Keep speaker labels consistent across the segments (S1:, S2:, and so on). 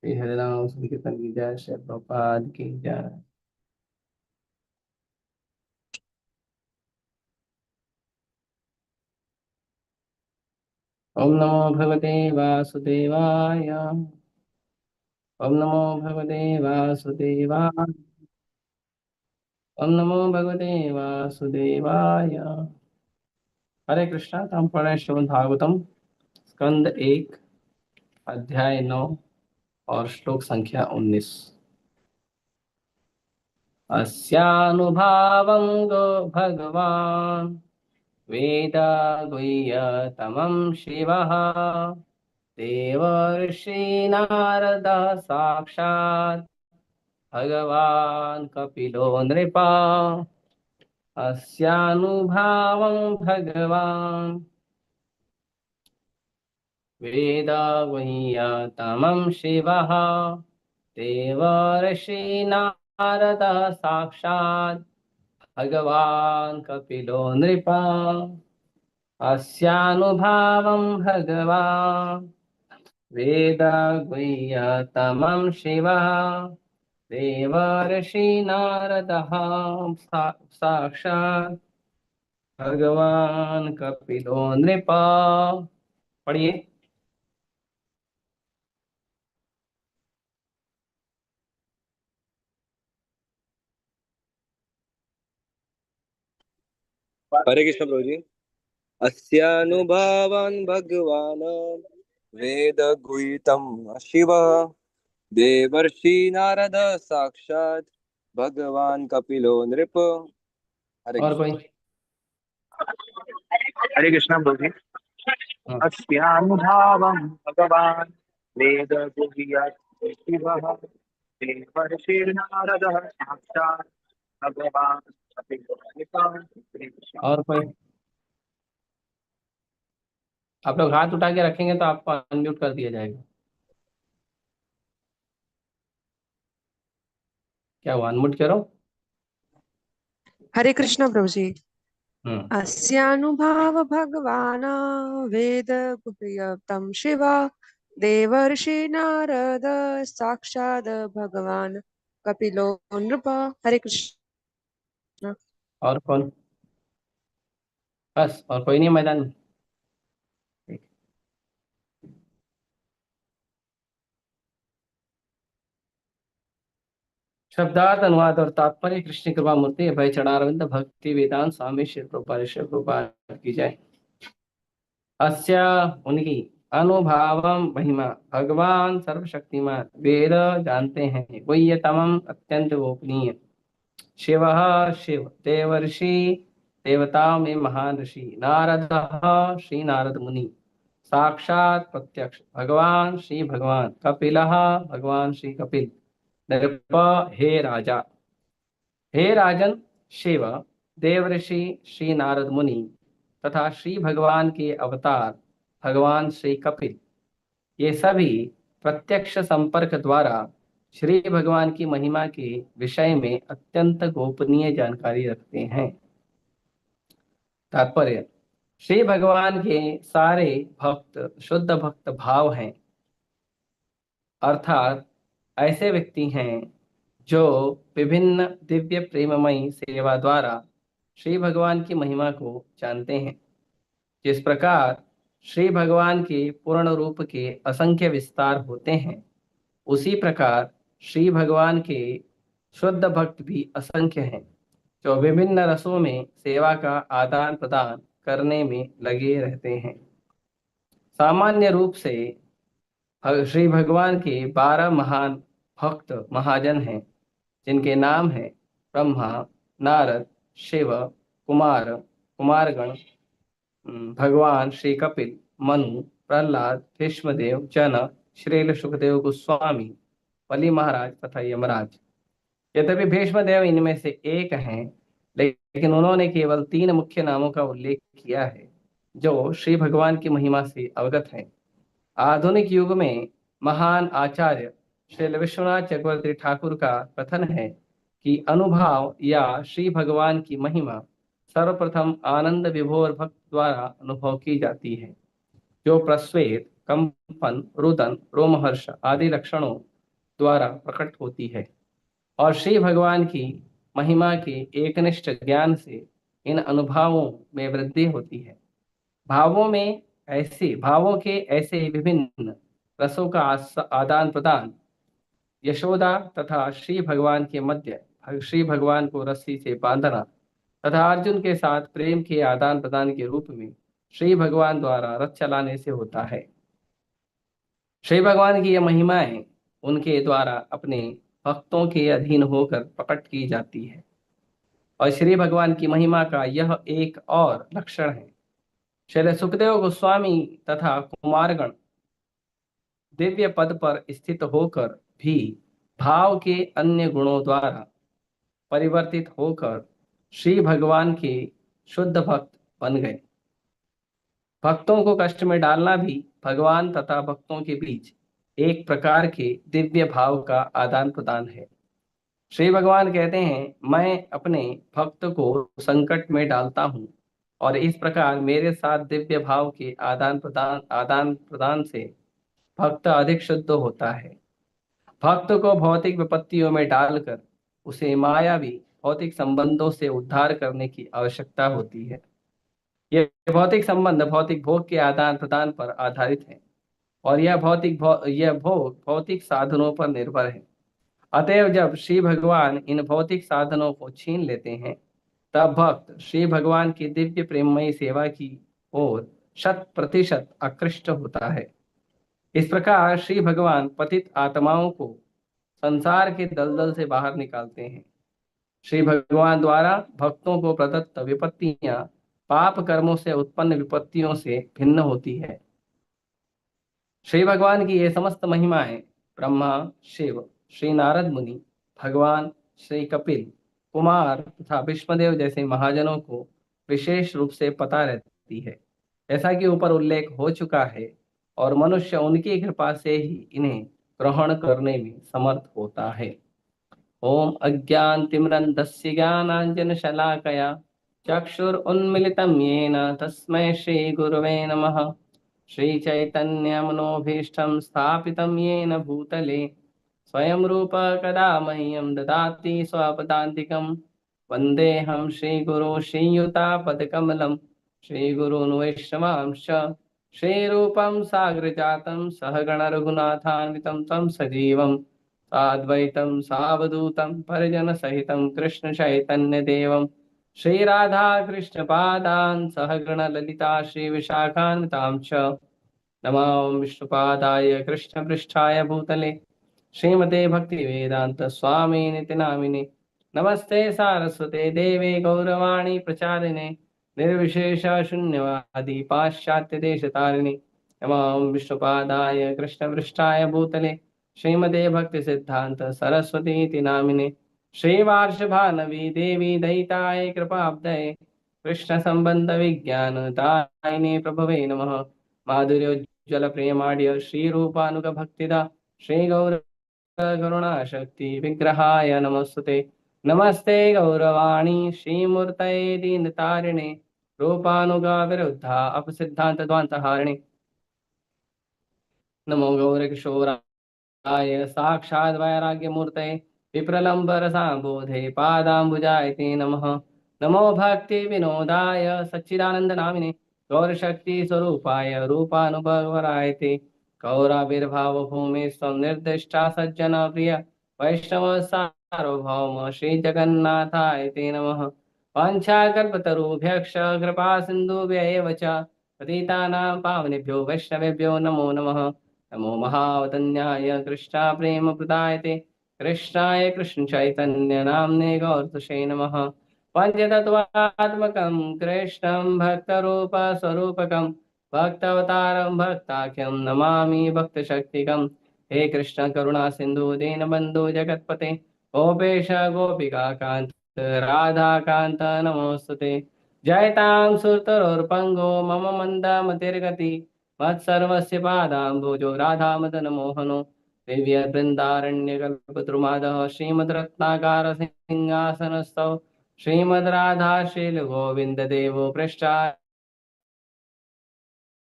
S1: श्री हरिनाम संकीर्तन की जय, श्री प्रभुपाद की जय। ओम नमो भगवते वासुदेवाय। ओम नमो भगवते वासुदेवाय। ओम नमो भगवते वासुदेवाय। हरे कृष्णा। तो हम पढ़ रहे हैं श्रीमद् भागवतम स्कंद 1 अध्याय 9 और श्लोक संख्या 19। अस्यानुभावं गो भगवान् वेद गुह्यतमं शिवः देवर्षिनारदः साक्षात् भगवान् कपिलो नृपा। अस्यानुभावं भगवान् वेद गुह्यतमं शिवः देवर्षिनारदः साक्षात् भगवान् कपिलो नृपा। अस्यानुभावं भगवान् वेद गुह्यतमं शिवः देवर्षि नारदः साक्षात् भगवान् कपिलो नृपा। पढ़िए।
S2: हरे कृष्ण प्रभु जी। अस्यानुभावान् भगवान् वेद गुह्यतम् शिव देवर्षि नारद साक्षात् भगवान् कपिलो नृप।
S1: और कोई?
S3: हरे कृष्ण प्रभु जी।
S1: हाँ।
S3: अस्यानुभावं भगवान् वेद गुह्यतम् शिवः देवर्षिर्नारदः साक्षात् भगवान् कपिलो नृपः।
S1: और कोई? आप लोग हाथ उठा के रखेंगे तो आपको अनम्यूट कर दिया जाएगा। क्या हुआ? अनम्यूट करो।
S4: हरे कृष्ण प्रभु जी।
S1: हम्म।
S4: अस्यानुभाव भगवान् वेद गुह्यतं शिव देवर्षि नारद साक्षात् भगवान् कपिलो नृप। हरे कृष्ण।
S1: और कौन? बस, और कोई नहीं मैदान में? ठीक। शब्दार्थ अनुवाद और तात्पर्य कृष्ण कृपा मूर्ति अभय चढ़ारविंद भक्ति वेदांत स्वामी श्री प्रभुपाद की जय। अस्या उनकी अनुभावम महिमा भगवान सर्वशक्तिमान वेद जानते हैं गुह्यतमम अत्यंत गोपनीय शिव शिव देवर्षि देवताओं में महान ऋषि नारद श्री नारद मुनि साक्षात प्रत्यक्ष भगवान श्री भगवान कपिल भगवान श्री कपिल नृप हे राजा हे राजन शिव देवर्षि श्री नारद मुनि तथा श्री भगवान के अवतार भगवान श्री कपिल ये सभी प्रत्यक्ष संपर्क द्वारा श्री भगवान की महिमा के विषय में अत्यंत गोपनीय जानकारी रखते हैं। तात्पर्य श्री भगवान के सारे भक्त शुद्ध भक्त भाव हैं, अर्थात ऐसे व्यक्ति हैं जो विभिन्न दिव्य प्रेममयी सेवा द्वारा श्री भगवान की महिमा को जानते हैं। जिस प्रकार श्री भगवान के पूर्ण रूप के असंख्य विस्तार होते हैं, उसी प्रकार श्री भगवान के शुद्ध भक्त भी असंख्य हैं जो विभिन्न रसों में सेवा का आदान प्रदान करने में लगे रहते हैं। सामान्य रूप से श्री भगवान के 12 महान भक्त महाजन हैं, जिनके नाम हैं ब्रह्मा, नारद, शिव, कुमार, कुमारगण, भगवान श्री कपिल, मनु, प्रहलाद, भीष्मदेव, जनक, श्रील सुखदेव गोस्वामी, बलि महाराज तथा यमराज। यद्यपि भीष्मदेव इनमें से एक हैं, लेकिन उन्होंने केवल 3 मुख्य नामों का उल्लेख किया है जो श्री भगवान की महिमा से अवगत हैं। आधुनिक युग में महान आचार्य श्री विश्वनाथ चक्रवर्ती ठाकुर का कथन है कि अनुभाव या श्री भगवान की महिमा सर्वप्रथम आनंद विभोर भक्त द्वारा अनुभव की जाती है। जो प्रस्वेद, कंपन, रुदन, रोमहर्ष आदि लक्षणों द्वारा प्रकट होती है। और श्री भगवान की महिमा के एकनिष्ठ ज्ञान से इन अनुभवों में वृद्धि होती है। भावों के ऐसे विभिन्न रसों का आदान प्रदान यशोदा तथा श्री भगवान के मध्य श्री भगवान को रस्सी से बांधना तथा अर्जुन के साथ प्रेम के आदान प्रदान के रूप में श्री भगवान द्वारा रथ चलाने से होता है। श्री भगवान की यह महिमाएं उनके द्वारा अपने भक्तों के अधीन होकर प्रकट की जाती है। और श्री भगवान की महिमा का यह एक और लक्षण है। श्री सुखदेव गोस्वामी तथा कुमारगण दिव्य पद पर स्थित होकर भी भाव के अन्य गुणों द्वारा परिवर्तित होकर श्री भगवान के शुद्ध भक्त बन गए। भक्तों को कष्ट में डालना भी भगवान तथा भक्तों के बीच एक प्रकार के दिव्य भाव का आदान प्रदान है। श्री भगवान कहते हैं, मैं अपने भक्त को संकट में डालता हूँ और इस प्रकार मेरे साथ दिव्य भाव के आदान प्रदान से भक्त अधिक शुद्ध होता है। भक्त को भौतिक विपत्तियों में डालकर उसे मायावी भौतिक संबंधों से उद्धार करने की आवश्यकता होती है। यह भौतिक संबंध भौतिक भोग के आदान प्रदान पर आधारित है और यह भोग भौतिक साधनों पर निर्भर है। अतएव जब श्री भगवान इन भौतिक साधनों को छीन लेते हैं तब भक्त श्री भगवान की दिव्य प्रेममयी सेवा की ओर 100% आकृष्ट होता है। इस प्रकार श्री भगवान पतित आत्माओं को संसार के दलदल से बाहर निकालते हैं। श्री भगवान द्वारा भक्तों को प्रदत्त विपत्तियां पाप कर्मों से उत्पन्न विपत्तियों से भिन्न होती है। श्री भगवान की ये समस्त महिमाएं ब्रह्मा, शिव, श्री नारद मुनि, भगवान, श्री कपिल, कुमार तथा विष्णुदेव जैसे महाजनों को विशेष रूप से पता रहती है, जैसा कि ऊपर उल्लेख हो चुका है, और मनुष्य उनकी कृपा से ही इन्हें ग्रहण करने में समर्थ होता है। ओम अज्ञानतिमिरन्धस्य ज्ञानाञ्जनशलाकया चक्षुरुन्मिलितं येन तस्मै श्री गुरवे नमः। श्री चैतन्यमनोभीष्टं स्थापितं येन भूतले स्वयं रूप कदा मह्यं ददाति स्वपदान्तिकं। वन्देऽहं श्रीगुरो श्रीयुतापदकमलं श्रीगुरून् वैष्णवांश्च श्रीरूपं साग्रजातं सहगण रघुनाथान्वितं तं सजीवं साद्वैतं सावधूतं परिजनसहितं कृष्ण चैतन्यदेवं श्रीराधा कृष्णपादान् सहगण ललिता श्रीविशाखान्वितां च नमामि विष्णुपादाय कृष्णपृष्ठाय भूतले श्रीमते भक्तिवेदांत स्वामी निति नामिने। नमस्ते सारस्वते देवे गौरवाणी प्रचारिणे निर्विशेष शून्यवादी पाश्चात्य देशतारिणे। नमामि विष्णुपादाय कृष्णपृष्ठाय भूतले श्रीमते भक्ति सिद्धांत सरस्वती नामिने। श्रीवार्षभानवी देवी दयिताय कृपाब्धये कृष्ण संबंध विज्ञान दायिने प्रभवे नमः। माधुर्योज्ज्वल प्रेमाढ्य श्री रूपानुग भक्तिदा श्री गौर करुणा शक्ति विग्रहाय नमस्ते। नमस्ते गौरवाणी श्रीमूर्तये दीनतारिणे रूपानुगा विरुद्धा अपसिद्धांत ध्वांतहारिणे। नमो गौरकिशोराय साक्षात् वैराग्यमूर्तये विप्रलम्बरसाम्बोधे पादाम्बुजाय ते नमः। नमो भक्ति विनोदाय सच्चिदानन्दनामिने गौरशक्ति स्वरूपाय रूपानुभवराय ते गौराविर्भाव भूमि स्वं निर्दिष्टा सज्जन प्रिय वैष्णव सार्वभौम श्री जगन्नाथाय ते नमः। वाञ्छाकल्पतरुभ्यश्च कृपा सिन्धुभ्य एव च पतितानां पावनेभ्यो वैष्णवेभ्यो नमो नमः। नमो महावदन्याय कृष्णा प्रेम प्रदायते कृष्णाय कृष्ण चैतन्य नाम्ने गौरतुषे नमः। पंचतत्वात्मकं कृष्णं भक्तरूप स्वरूपकं भक्तावतारं भक्ताख्यं नमामि भक्तशक्तिकं। हे कृष्ण करुणा सिंधु दीनबंधु जगत्पते गोपेश गोपिका कांत राधा कांत नमोस्तुते। जयतां सुरतरोर्पंगो मम मंद मतिर्गति मत्सर्वस्य पादाम्बुजो राधा मदन मोहनो दिव्य बृंदारण्यकल्पद्रुमादः श्रीमद्रत्नाकार सिंहासनस्थौ श्रीमद् राधा शील गोविंद देवो पृष्ठा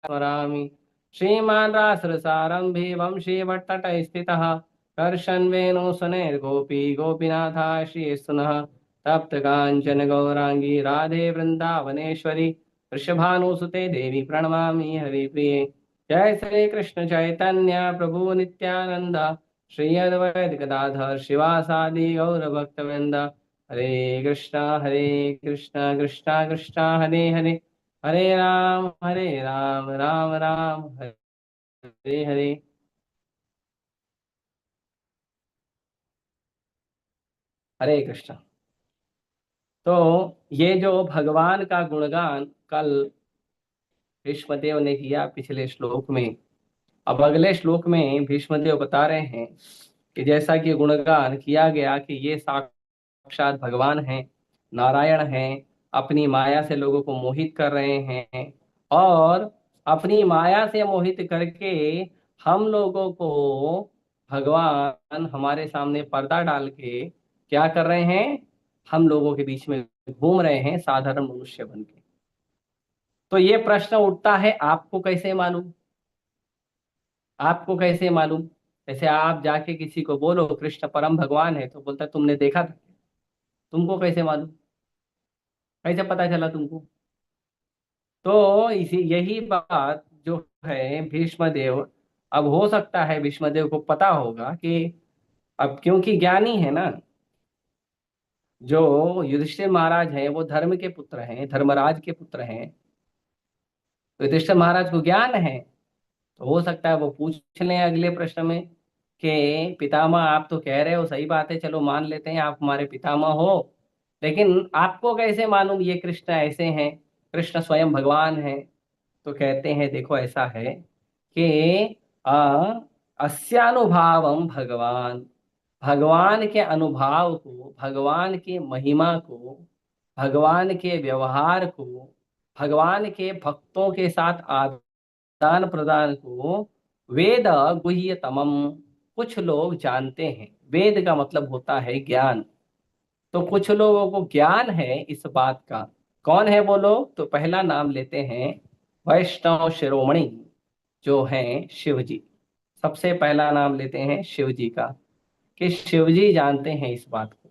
S1: स्मरामि। श्रीमान् रासरसारम्भे वंशे भट्टटः स्थितः कर्षन् वेणु सुनैर्गोपी गोपीनाथः श्रीस्तुनः तप्त काञ्चन गौरांगी राधे वृंदावनेश्वरी वृषभानुसुते देवी प्रणमामि हरिप्रिये। जय श्री कृष्ण चैतन्य प्रभु नित्यानंद श्री अद्वैत गदाधर शिवासादि गौर भक्तवृंद। हरे कृष्णा कृष्णा कृष्णा हरे हरे, हरे राम राम राम हरे हरे। हरे कृष्ण। तो ये जो भगवान का गुणगान कल भीष्मदेव ने किया पिछले श्लोक में, अब अगले श्लोक में भीष्मदेव बता रहे हैं कि जैसा कि गुणगान किया गया कि ये साक्षात भगवान हैं, नारायण हैं, अपनी माया से लोगों को मोहित कर रहे हैं और अपनी माया से मोहित करके हम लोगों को भगवान हमारे सामने पर्दा डाल के क्या कर रहे हैं, हम लोगों के बीच में घूम रहे हैं साधारण मनुष्य बन के। तो ये प्रश्न उठता है, आपको कैसे मालूम, आपको कैसे मालूम? जैसे आप जाके किसी को बोलो कृष्ण परम भगवान है तो बोलता तुमने देखा था, तुमको कैसे मालूम, कैसे पता चला तुमको? तो इसी यही बात जो है भीष्मदेव, अब हो सकता है भीष्मदेव को पता होगा कि अब क्योंकि ज्ञानी है ना, जो युधिष्ठिर महाराज हैं वो धर्म के पुत्र हैं, धर्मराज के पुत्र हैं, तो युधिष्ठिर महाराज को ज्ञान है। तो हो सकता है वो पूछ लें अगले प्रश्न में कि पितामह आप तो कह रहे हो सही बात है, चलो मान लेते हैं आप हमारे पितामह हो, लेकिन आपको कैसे मालूम ये कृष्ण ऐसे हैं, कृष्ण स्वयं भगवान हैं? तो कहते हैं देखो ऐसा है कि अस्यानुभावम भगवान, भगवान के अनुभाव को, भगवान की महिमा को, भगवान के व्यवहार को, भगवान के भक्तों के साथ आदान प्रदान को वेद गुह्यतमम, कुछ लोग जानते हैं। वेद का मतलब होता है ज्ञान, तो कुछ लोगों को ज्ञान है इस बात का। कौन है वो लोग? तो पहला नाम लेते हैं वैष्णव शिरोमणि, जो हैं शिव जी। सबसे पहला नाम लेते हैं शिव जी का, कि शिव जी जानते हैं इस बात को।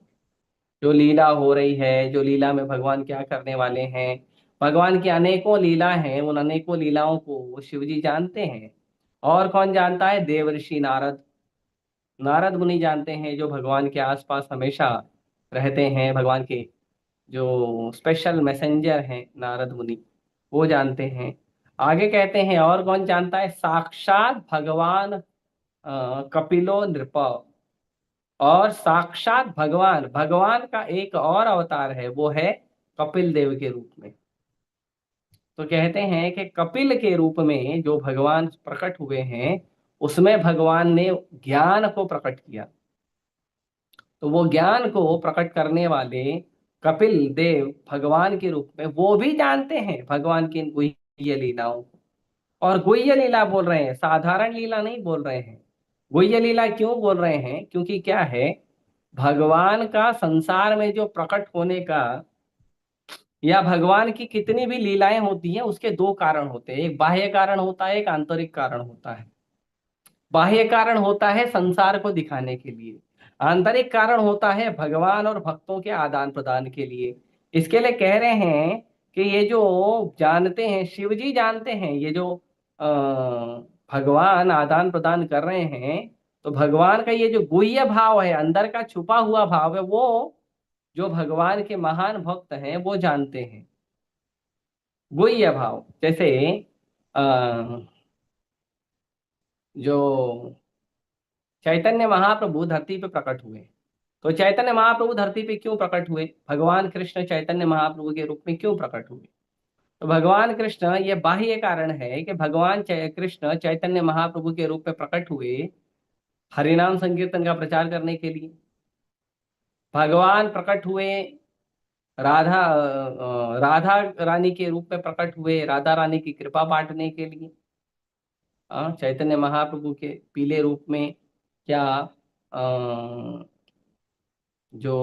S1: जो लीला हो रही है, जो लीला में भगवान क्या करने वाले हैं, भगवान की अनेकों लीला हैं, उन अनेकों लीलाओं को शिव जी जानते हैं। और कौन जानता है? देवर्षि नारद, नारद मुनि जानते हैं, जो भगवान के आसपास हमेशा रहते हैं, भगवान के जो स्पेशल मैसेंजर हैं नारद मुनि, वो जानते हैं। आगे कहते हैं और कौन जानता है? साक्षात भगवान कपिलो नृप, और साक्षात भगवान, भगवान का एक और अवतार है, वो है कपिल देव के रूप में। तो कहते हैं कि कपिल के रूप में जो भगवान प्रकट हुए हैं, उसमें भगवान ने ज्ञान को प्रकट किया। तो वो ज्ञान को प्रकट करने वाले कपिल देव भगवान के रूप में वो भी जानते हैं भगवान की इन गुह्य लीलाओं को। और गुह्य लीला बोल रहे हैं, साधारण लीला नहीं बोल रहे हैं। गुह्य लीला क्यों बोल रहे हैं? क्योंकि क्या है, भगवान का संसार में जो प्रकट होने का, या भगवान की कितनी भी लीलाएं होती हैं, उसके दो कारण होते हैं। एक बाह्य कारण होता है, एक आंतरिक कारण होता है। बाह्य कारण होता है संसार को दिखाने के लिए, आंतरिक कारण होता है भगवान और भक्तों के आदान प्रदान के लिए। इसके लिए कह रहे हैं कि ये जो जानते हैं, शिव जी जानते हैं, ये जो भगवान आदान प्रदान कर रहे हैं, तो भगवान का ये जो गुह्य भाव है, अंदर का छुपा हुआ भाव है, वो जो भगवान के महान भक्त हैं वो जानते हैं। गुह्य भाव जैसे अ, जो चैतन्य महाप्रभु धरती पे प्रकट हुए, तो चैतन्य महाप्रभु धरती पे क्यों प्रकट हुए? भगवान कृष्ण चैतन्य महाप्रभु के रूप में क्यों प्रकट हुए? तो भगवान कृष्ण, ये बाह्य कारण है कि भगवान कृष्ण चैतन्य महाप्रभु के रूप में प्रकट हुए हरिनाम संकीर्तन का प्रचार करने के लिए। भगवान प्रकट हुए राधा रानी के रूप में प्रकट हुए, राधा रानी की कृपा बांटने के लिए। चैतन्य महाप्रभु के पीले रूप में क्या जो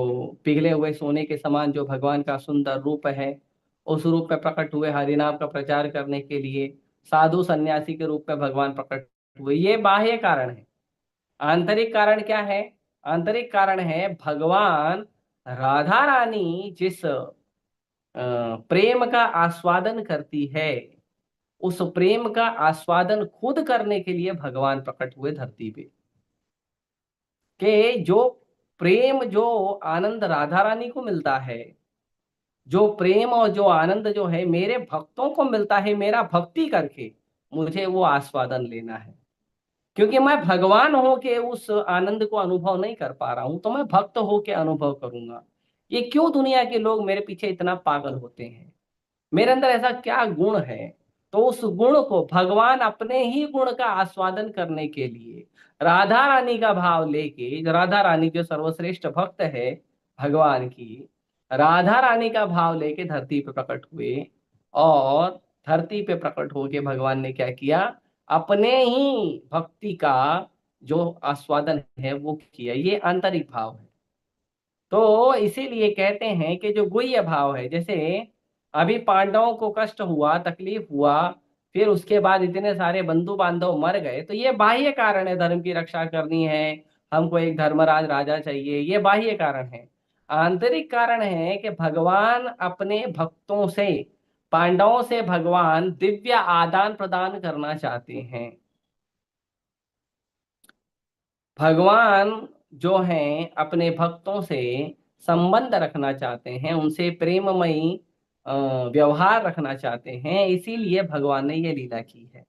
S1: पिघले हुए सोने के समान जो भगवान का सुंदर रूप है, उस रूप में प्रकट हुए हरिनाम का प्रचार करने के लिए। साधु सन्यासी के रूप में भगवान प्रकट हुए, ये बाह्य कारण है। आंतरिक कारण क्या है? आंतरिक कारण है भगवान राधा रानी जिस प्रेम का आस्वादन करती है, उस प्रेम का आस्वादन खुद करने के लिए भगवान प्रकट हुए धरती पे। कि जो प्रेम, जो आनंद राधा रानी को मिलता है, जो प्रेम और जो आनंद जो है मेरे भक्तों को मिलता है मेरा भक्ति करके, मुझे वो आस्वादन लेना है। क्योंकि मैं भगवान हो के उस आनंद को अनुभव नहीं कर पा रहा हूं, तो मैं भक्त हो के अनुभव करूंगा। ये क्यों दुनिया के लोग मेरे पीछे इतना पागल होते हैं? मेरे अंदर ऐसा क्या गुण है? तो उस गुण को भगवान अपने ही गुण का आस्वादन करने के लिए राधा रानी का भाव लेके, राधा रानी जो सर्वश्रेष्ठ भक्त है भगवान की, राधा रानी का भाव लेके धरती पे प्रकट हुए। और धरती पे प्रकट होके भगवान ने क्या किया? अपने ही भक्ति का जो आस्वादन है वो किया। ये आंतरिक भाव है। तो इसीलिए कहते हैं कि जो गुह्य भाव है, जैसे अभी पांडवों को कष्ट हुआ, तकलीफ हुआ, फिर उसके बाद इतने सारे बंधु बांधव मर गए, तो ये बाह्य कारण है, धर्म की रक्षा करनी है, हमको एक धर्मराज राजा चाहिए, ये बाह्य कारण है। आंतरिक कारण है कि भगवान अपने भक्तों से, पांडवों से भगवान दिव्य आदान प्रदान करना चाहते हैं। भगवान जो हैं अपने भक्तों से संबंध रखना चाहते हैं, उनसे प्रेममयी व्यवहार रखना चाहते हैं, इसीलिए भगवान ने ये लीला की है।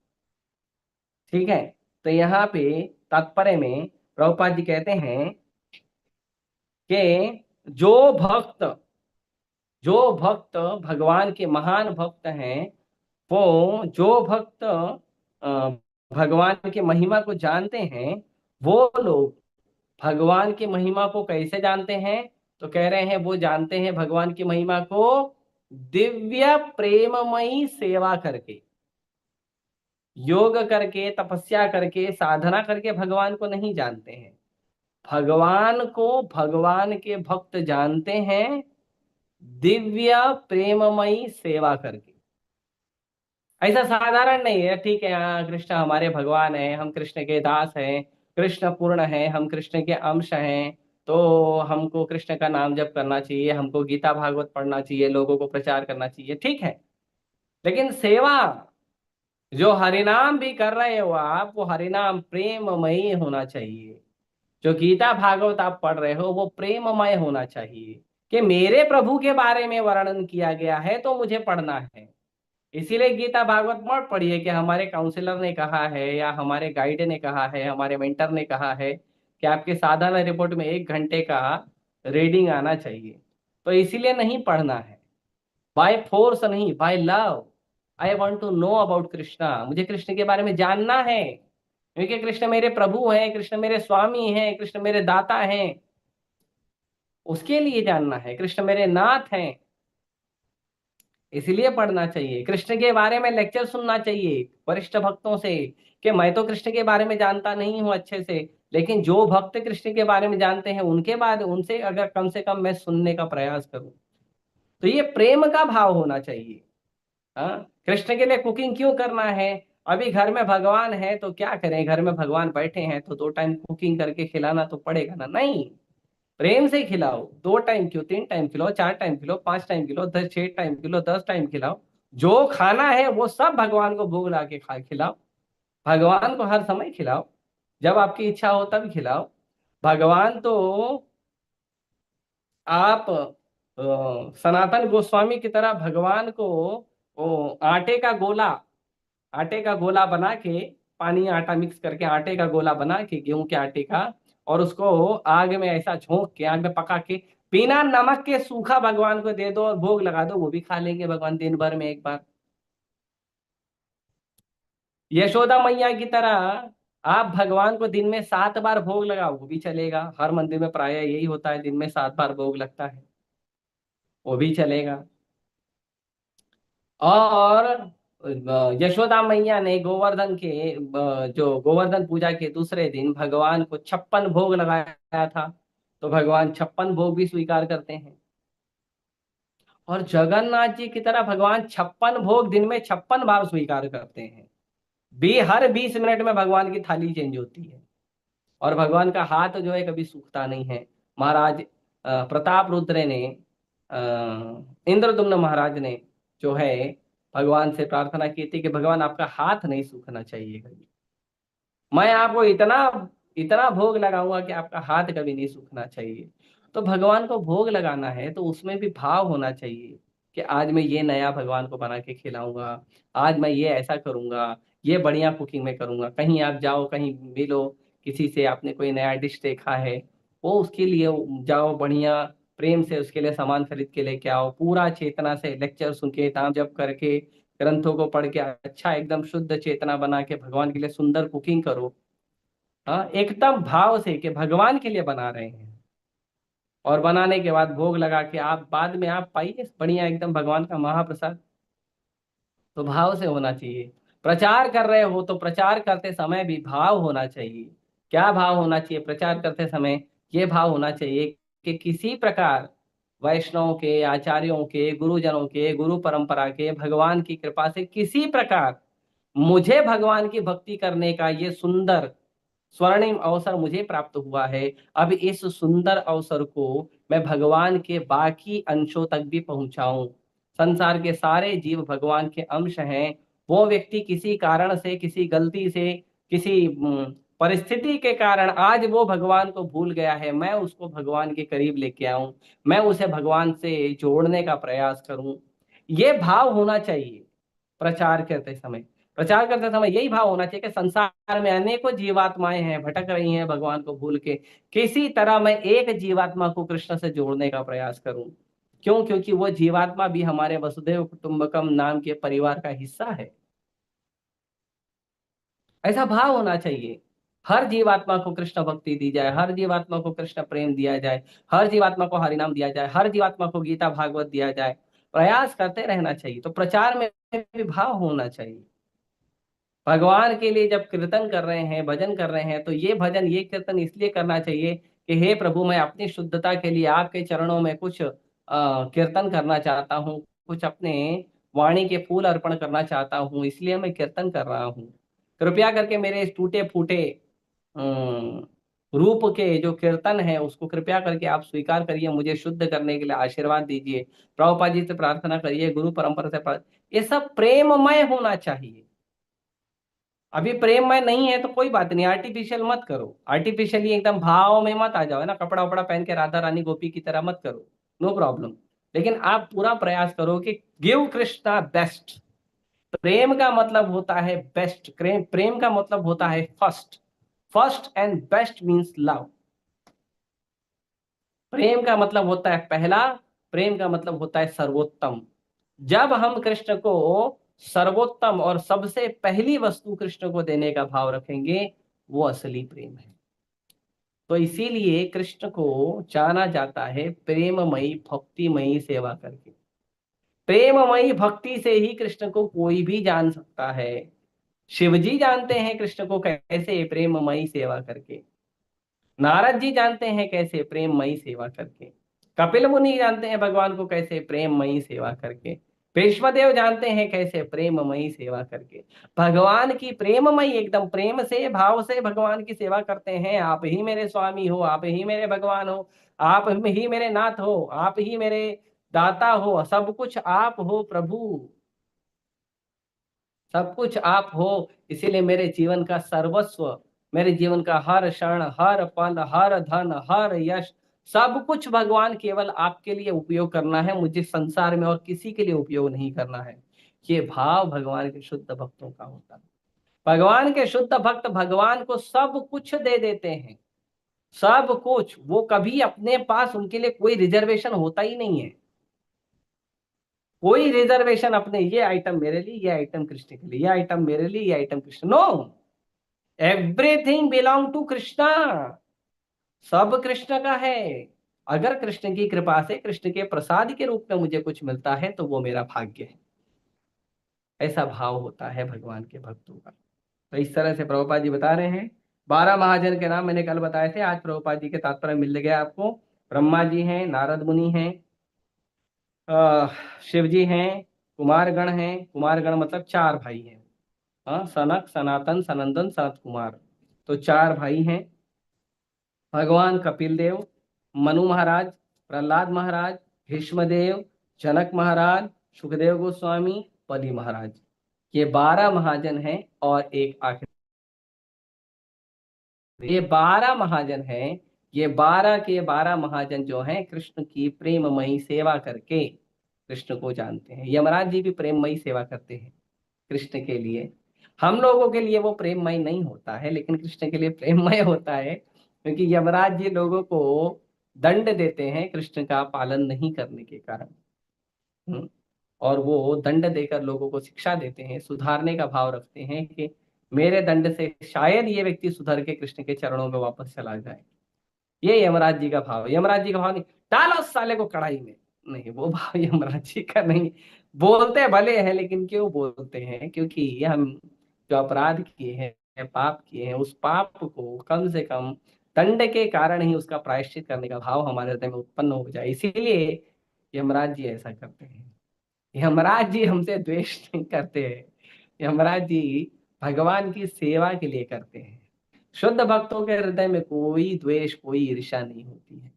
S1: ठीक है। तो यहाँ पे तात्पर्य में प्रभुपाद जी कहते हैं कि जो भक्त भगवान के महान भक्त हैं, वो जो भक्त भगवान की महिमा को जानते हैं, वो लोग भगवान की महिमा को कैसे जानते हैं? तो कह रहे हैं वो जानते हैं भगवान की महिमा को दिव्य प्रेममयी सेवा करके, योग करके, तपस्या करके, साधना करके भगवान को नहीं जानते हैं। भगवान को भगवान के भक्त जानते हैं दिव्य प्रेममयी सेवा करके। ऐसा साधारण नहीं है, ठीक है हाँ कृष्ण हमारे भगवान है, हम कृष्ण के दास हैं, कृष्ण पूर्ण है, हम कृष्ण के अंश हैं, तो हमको कृष्ण का नाम जप करना चाहिए, हमको गीता भागवत पढ़ना चाहिए, लोगों को प्रचार करना चाहिए, ठीक है। लेकिन सेवा, जो हरिनाम भी कर रहे हो आप, वो हरिनाम प्रेममयी होना चाहिए। जो गीता भागवत आप पढ़ रहे हो वो प्रेममय होना चाहिए कि मेरे प्रभु के बारे में वर्णन किया गया है तो मुझे पढ़ना है। इसीलिए गीता भागवत मत पढ़िए कि हमारे काउंसलर ने कहा है, या हमारे गाइड ने कहा है, हमारे मेंटर ने कहा है कि आपके साधारण रिपोर्ट में 1 घंटे का रीडिंग आना चाहिए। तो इसीलिए नहीं पढ़ना है, बाय फोर्स नहीं, by love. I want to know about Krishna, मुझे कृष्ण के बारे में जानना है, क्योंकि कृष्ण मेरे प्रभु हैं, कृष्ण मेरे स्वामी हैं, कृष्ण मेरे दाता हैं, उसके लिए जानना है। कृष्ण मेरे नाथ हैं, इसलिए पढ़ना चाहिए। कृष्ण के बारे में लेक्चर सुनना चाहिए वरिष्ठ भक्तों से कि मैं तो कृष्ण के बारे में जानता नहीं हूं अच्छे से, लेकिन जो भक्त कृष्ण के बारे में जानते हैं उनके बाद उनसे अगर कम से कम मैं सुनने का प्रयास करूं, तो ये प्रेम का भाव होना चाहिए। हाँ, कृष्ण के लिए कुकिंग क्यों करना है? अभी घर में भगवान है तो क्या करें, घर में भगवान बैठे हैं तो 2 टाइम कुकिंग करके खिलाना तो पड़ेगा ना? नहीं, प्रेम से खिलाओ। 2 टाइम क्यों, 3 टाइम खिलाओ, 4 टाइम खिलाओ, 5 टाइम खिलाओ, 6 टाइम खिलाओ, 10 टाइम खिलाओ। जो खाना है वो सब भगवान को भोग ला के खा खिलाओ। भगवान को हर समय खिलाओ, जब आपकी इच्छा हो तब खिलाओ। भगवान तो आप सनातन गोस्वामी की तरह भगवान को आटे का गोला बना के, पानी आटा मिक्स करके आटे का गोला बना के, गेहूं के आटे का, और उसको आग में ऐसा झोंक के, आग में पका के, बिना नमक के सूखा भगवान को दे दो और भोग लगा दो, वो भी खा लेंगे भगवान दिन भर में 1 बार। यशोदा मैया की तरह आप भगवान को दिन में 7 बार भोग लगाओ, वो भी चलेगा। हर मंदिर में प्राय यही होता है, दिन में 7 बार भोग लगता है, वो भी चलेगा। और यशोदा मैया ने गोवर्धन के जो गोवर्धन पूजा के दूसरे दिन भगवान को 56 भोग लगाया था, तो भगवान 56 भोग भी स्वीकार करते हैं। और जगन्नाथ जी की तरह भगवान 56 भोग दिन में 56 बार स्वीकार करते हैं। हर 20 मिनट में भगवान की थाली चेंज होती है, और भगवान का हाथ जो है कभी सूखता नहीं है। महाराज प्रताप रुद्र ने, इंद्रदुम्न महाराज ने जो है भगवान से प्रार्थना की थी कि भगवान आपका हाथ नहीं सूखना चाहिए कभी, मैं आपको इतना इतना भोग लगाऊंगा कि आपका हाथ कभी नहीं सूखना चाहिए। तो भगवान को भोग लगाना है तो उसमें भी भाव होना चाहिए कि आज मैं ये नया भगवान को बना के खिलाऊंगा, आज मैं ये ऐसा करूंगा, ये बढ़िया कुकिंग में करूंगा। कहीं आप जाओ, कहीं मिलो किसी से, आपने कोई नया डिश देखा है, वो उसके लिए जाओ, बढ़िया प्रेम से उसके लिए सामान खरीद के लेके आओ, पूरा चेतना से लेक्चर सुन के, ताम जप करके, ग्रंथों को पढ़ के, अच्छा एकदम शुद्ध चेतना बना के भगवान के लिए सुंदर कुकिंग करो। हाँ, एकदम भाव से कि भगवान के लिए बना रहे हैं, और बनाने के बाद भोग लगा के आप बाद में आप पाइए बढ़िया एकदम भगवान का महाप्रसाद। तो भाव से होना चाहिए। प्रचार कर रहे हो तो प्रचार करते समय भी भाव होना चाहिए। क्या भाव होना चाहिए प्रचार करते समय? ये भाव होना चाहिए कि किसी प्रकार वैष्णव के, आचार्यों के, गुरुजनों के, गुरु परंपरा के, भगवान की कृपा से किसी प्रकार मुझे भगवान की भक्ति करने का ये सुंदर स्वर्णिम अवसर मुझे प्राप्त हुआ है। अब इस सुंदर अवसर को मैं भगवान के बाकी अंशों तक भी पहुंचाऊं। संसार के सारे जीव भगवान के अंश हैं। वो व्यक्ति किसी कारण से, किसी गलती से, किसी परिस्थिति के कारण आज वो भगवान को भूल गया है, मैं उसको भगवान के करीब लेके आऊं, मैं उसे भगवान से जोड़ने का प्रयास करूं। ये भाव होना चाहिए प्रचार करते समय। प्रचार करते समय यही भाव होना चाहिए कि संसार में अनेकों जीवात्माएं हैं, भटक रही हैं भगवान को भूल के, किसी तरह मैं एक जीवात्मा को कृष्ण से जोड़ने का प्रयास करूं। क्यों? क्योंकि वो जीवात्मा भी हमारे वसुदेव कुटुंबकम नाम के परिवार का हिस्सा है। ऐसा भाव होना चाहिए। हर जीवात्मा को कृष्ण भक्ति दी जाए, हर जीवात्मा को कृष्ण प्रेम दिया जाए, हर जीवात्मा को हरिनाम दिया जाए, हर जीवात्मा को गीता भागवत दिया जाए। प्रयास करते रहना चाहिए। तो प्रचार में भी भाव होना चाहिए। भगवान के लिए जब कीर्तन कर रहे हैं, भजन कर रहे हैं, तो ये भजन, ये कीर्तन इसलिए करना चाहिए कि हे प्रभु, मैं अपनी शुद्धता के लिए आपके चरणों में कुछ कीर्तन करना चाहता हूँ, कुछ अपने वाणी के फूल अर्पण करना चाहता हूँ, इसलिए मैं कीर्तन कर रहा हूँ। कृपया करके मेरे इस टूटे फूटे रूप के जो कीर्तन है उसको कृपया करके आप स्वीकार करिए, मुझे शुद्ध करने के लिए आशीर्वाद दीजिए। प्रभुपाद जी से प्रार्थना करिए, गुरु परंपरा से ये सब प्रेममय होना चाहिए। अभी प्रेम में नहीं है तो कोई बात नहीं, आर्टिफिशियल मत करो, आर्टिफिशियली एकदम भाव में मत आ जाओ, है ना, कपड़ा वपड़ा पहन के राधा रानी गोपी की तरह मत करो, नो प्रॉब्लम। लेकिन आप पूरा प्रयास करो कि गिव कृष्णा बेस्ट। प्रेम का मतलब होता है बेस्ट, प्रेम प्रेम का मतलब होता है first. First and best means love. प्रेम का मतलब होता है पहला, प्रेम का मतलब होता है सर्वोत्तम। जब हम कृष्ण को सर्वोत्तम और सबसे पहली वस्तु कृष्ण को देने का भाव रखेंगे, वो असली प्रेम है। तो इसीलिए कृष्ण को जाना जाता है प्रेममयी भक्तिमयी सेवा करके। प्रेममयी भक्ति से ही कृष्ण को कोई भी जान सकता है। शिव जी जानते हैं कृष्ण को कैसे? प्रेममयी सेवा करके। नारद जी जानते हैं कैसे? प्रेममयी सेवा करके। कपिल मुनि जानते हैं भगवान को कैसे? प्रेममयी सेवा करके। भीष्मदेव जानते हैं कैसे? प्रेममयी सेवा करके। भगवान की प्रेममयी, एकदम प्रेम से, भाव से भगवान की सेवा करते हैं। आप ही मेरे स्वामी हो, आप ही मेरे भगवान हो, आप ही मेरे नाथ हो, आप ही मेरे दाता हो, सब कुछ आप हो प्रभु, सब कुछ आप हो। इसीलिए मेरे जीवन का सर्वस्व, मेरे जीवन का हर क्षण, हर पल, हर धन, हर यश, सब कुछ भगवान केवल आपके लिए उपयोग करना है, मुझे संसार में और किसी के लिए उपयोग नहीं करना है। ये भाव भगवान के शुद्ध भक्तों का होता है। भगवान के शुद्ध भक्त भगवान को सब कुछ दे देते हैं, सब कुछ। वो कभी अपने पास, उनके लिए कोई रिजर्वेशन होता ही नहीं है। कोई रिजर्वेशन अपने, ये आइटम मेरे लिए, ये आइटम कृष्ण के लिए, ये आइटम मेरे लिए, ये item Krishna, no. Everything belong to Krishna. सब कृष्ण का है। अगर कृष्ण की कृपा से, कृष्ण के प्रसाद के रूप में मुझे कुछ मिलता है तो वो मेरा भाग्य है। ऐसा भाव होता है भगवान के भक्तों का। तो इस तरह से प्रभुपाद जी बता रहे हैं। 12 महाजन के नाम मैंने कल बताए थे, आज प्रभुपाद जी के तात्पर्य मिल गया आपको। ब्रह्मा जी हैं, नारद मुनि हैं, शिव जी हैं, कुमारगण हैं। कुमारगण मतलब 4 भाई हैं। हाँ, सनक, सनातन, सनंदन, सनत कुमार। तो चार भाई हैं। भगवान कपिल देव, मनु महाराज, प्रहलाद महाराज, भीष्मदेव, जनक महाराज, सुखदेव गोस्वामी, बलि महाराज। ये 12 महाजन हैं। और एक आखिर, ये 12 महाजन हैं। ये 12 के 12 महाजन जो हैं कृष्ण की प्रेममयी सेवा करके कृष्ण को जानते हैं। यमराज जी भी प्रेममयी सेवा करते हैं कृष्ण के लिए। हम लोगों के लिए वो प्रेममय नहीं होता है, लेकिन कृष्ण के लिए प्रेममय होता है, क्योंकि यमराज जी लोगों को दंड देते हैं कृष्ण का पालन नहीं करने के कारण। हम्म। और वो दंड देकर लोगों को शिक्षा देते हैं, सुधारने का भाव रखते हैं कि मेरे दंड से शायद ये व्यक्ति सुधर के कृष्ण के चरणों में वापस चला जाए। ये यमराज जी का भाव है। यमराज जी का भाव नहीं डालो उस साले को कढ़ाई में, नहीं, वो भाव यमराज जी का नहीं। बोलते भले हैं, लेकिन क्यों बोलते हैं? क्योंकि हम जो अपराध किए हैं, पाप किए हैं, उस पाप को कम से कम दंड के कारण ही उसका प्रायश्चित करने का भाव हमारे हृदय में उत्पन्न हो जाए, इसीलिए यमराज जी ऐसा करते हैं। यमराज जी हमसे द्वेष नहीं करते हैं। यमराज जी भगवान की सेवा के लिए करते हैं। शुद्ध भक्तों के हृदय में कोई द्वेष, कोई ईर्ष्या नहीं होती है।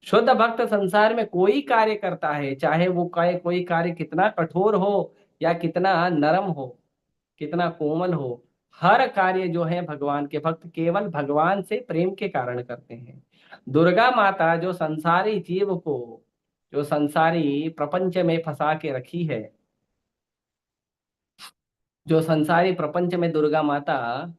S1: शुद्ध भक्त संसार में कोई कार्य करता है, चाहे वो कोई कार्य कितना कठोर हो या कितना नरम हो, कितना कोमल हो, हर कार्य जो है भगवान के भक्त केवल भगवान से प्रेम के कारण करते हैं। दुर्गा माता जो संसारी जीव को, जो संसारी प्रपंच में फंसा के रखी है, जो संसारी प्रपंच में दुर्गा माता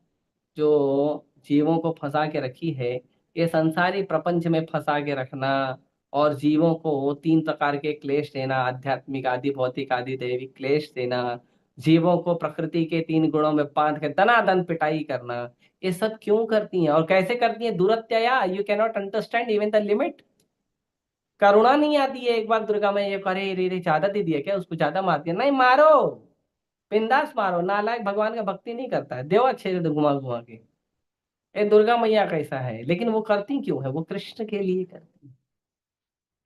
S1: जो जीवों को फंसा के रखी है, ये संसारी प्रपंच में फंसा के रखना और जीवों को 3 प्रकार के क्लेश देना, आध्यात्मिक आदि, भौतिक आदि, दैविक क्लेश देना, जीवों को प्रकृति के 3 गुणों में बांध के दनादन पिटाई करना, ये सब क्यों करती हैं और कैसे करती हैं? दुरत्यया, you can not understand even the limit. करुणा नहीं आती है? एक बार दुर्गा में ये करे, रे रे ज्यादा दे दिया क्या, उसको ज्यादा मार दिया, नहीं मारो, बिंदास मारो। नालायक भगवान का भक्ति नहीं करता है, देव अच्छे से घुमा घुमा के। ये दुर्गा मैया कैसा है, लेकिन वो करती क्यों है? वो कृष्ण के लिए करती है।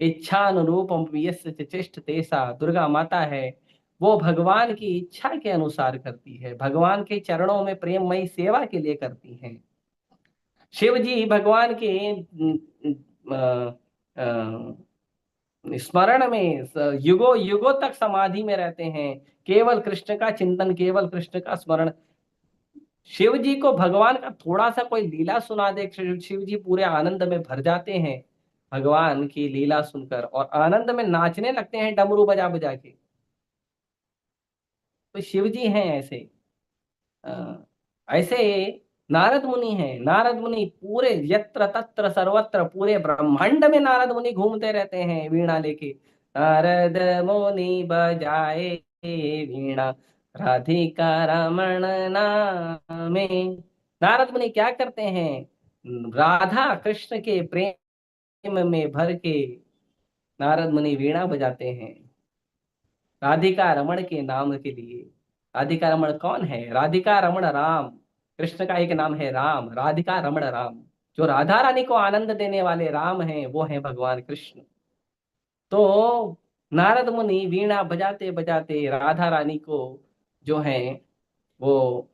S1: इच्छानुरूपम यस्य च चेष्टते, सा दुर्गा माता है, वो भगवान की इच्छा के अनुसार करती है, भगवान के चरणों में प्रेममयी सेवा के लिए करती हैं। शिव जी भगवान के स्मरण में युगो युगों तक समाधि में रहते हैं, केवल कृष्ण का चिंतन, केवल कृष्ण का स्मरण। शिव जी को भगवान का थोड़ा सा कोई लीला सुना दे, शिव जी पूरे आनंद में भर जाते हैं भगवान की लीला सुनकर, और आनंद में नाचने लगते हैं डमरू बजा बजा के। तो शिव जी हैं ऐसे। अ, ऐसे नारद मुनि हैं। नारद मुनि पूरे यत्र तत्र सर्वत्र, पूरे ब्रह्मांड में नारद मुनि घूमते रहते हैं वीणा लेके। नारद मुनि बजाए वीणा, राधिका रमण नामे। नारद मुनि क्या करते हैं? राधा कृष्ण के प्रेम में भर के नारद मुनि वीणा बजाते हैं राधिका रमण के नाम के लिए। राधिका रमण कौन है? राधिका रमण राम, कृष्ण का एक नाम है राम, राधिका रमण राम। जो राधा रानी को आनंद देने वाले राम हैं, वो हैं भगवान कृष्ण। तो नारद मुनि वीणा बजाते बजाते राधा रानी को जो है वो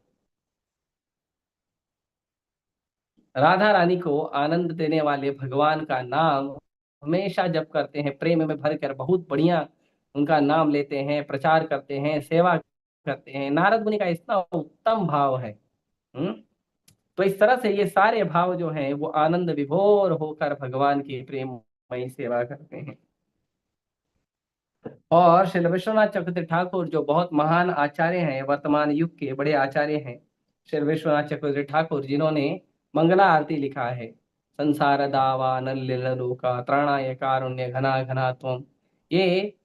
S1: राधा रानी को आनंद देने वाले भगवान का नाम हमेशा जप करते हैं, प्रेम में भरकर बहुत बढ़िया उनका नाम लेते हैं, प्रचार करते हैं, सेवा करते हैं। नारद मुनि का इतना उत्तम भाव है। हम्म। तो इस तरह से ये सारे भाव जो हैं वो आनंद विभोर होकर भगवान की प्रेममयी सेवा करते हैं। और श्री विश्वनाथ चक्रवर्ती ठाकुर जो बहुत महान आचार्य हैं, वर्तमान युग के बड़े आचार्य हैं, श्री विश्वनाथ चक्रवर्ती ठाकुर, जिन्होंने मंगला आरती लिखा है, संसार दावा नल्लिलोका त्राणाय कारुण्य घना घनात्वम, ये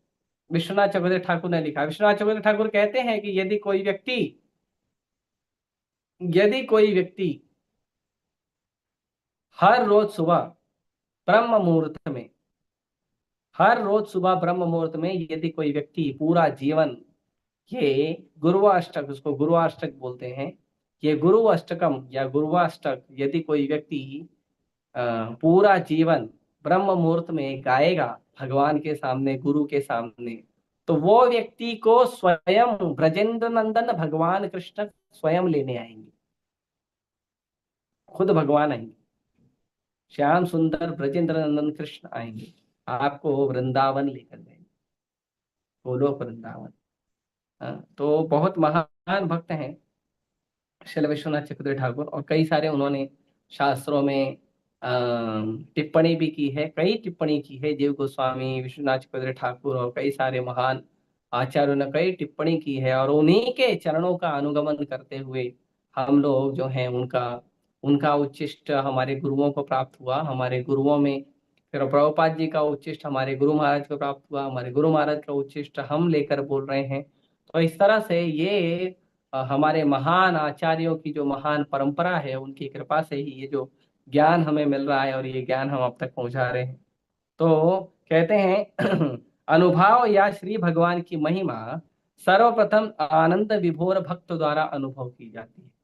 S1: विश्वनाथ चक्रवर्ती ठाकुर ने लिखा। विश्वनाथ चक्रवर्ती ठाकुर कहते हैं कि यदि कोई व्यक्ति हर रोज सुबह ब्रह्म मुहूर्त में, हर रोज सुबह ब्रह्म मुहूर्त में यदि कोई व्यक्ति पूरा जीवन, ये गुरुवाष्टक, उसको गुरुवाष्टक बोलते हैं, ये गुरु अष्टकम या गुरुवाष्टक यदि कोई व्यक्ति पूरा जीवन ब्रह्म मुहूर्त में गाएगा भगवान के सामने, गुरु के सामने, तो वो व्यक्ति को स्वयं ब्रजेंद्र नंदन भगवान कृष्ण स्वयं लेने आएंगे, खुद भगवान आएंगे, श्याम सुंदर ब्रजेंद्र नंदन कृष्ण आएंगे, आपको वृंदावन लेकर जाएंगे, गोलोक वृंदावन। हाँ, तो बहुत महान भक्त हैं श्रील विश्वनाथ चक्रवर्ती ठाकुर, और कई सारे उन्होंने शास्त्रों में टिप्पणी भी की है, कई टिप्पणी की है। जीव गोस्वामी, विश्वनाथ चक्रवर्ती ठाकुर और कई सारे महान आचार्यों ने कई टिप्पणी की है, और उन्हीं के चरणों का अनुगमन करते हुए हम लोग जो हैं उनका उनका उच्चिष्ट हमारे गुरुओं को प्राप्त हुआ। हमारे गुरुओं में फिर प्रभुपाद जी का उच्चिष्ट हमारे गुरु महाराज को प्राप्त हुआ, हमारे गुरु महाराज का उच्चिष्ट हम लेकर बोल रहे हैं। तो इस तरह से ये हमारे महान आचार्यों की जो महान परंपरा है, उनकी कृपा से ही ये जो ज्ञान हमें मिल रहा है और ये ज्ञान हम अब तक पहुंचा रहे हैं। तो कहते हैं अनुभव या श्री भगवान की महिमा सर्वप्रथम आनंद विभोर भक्त द्वारा अनुभव की जाती है।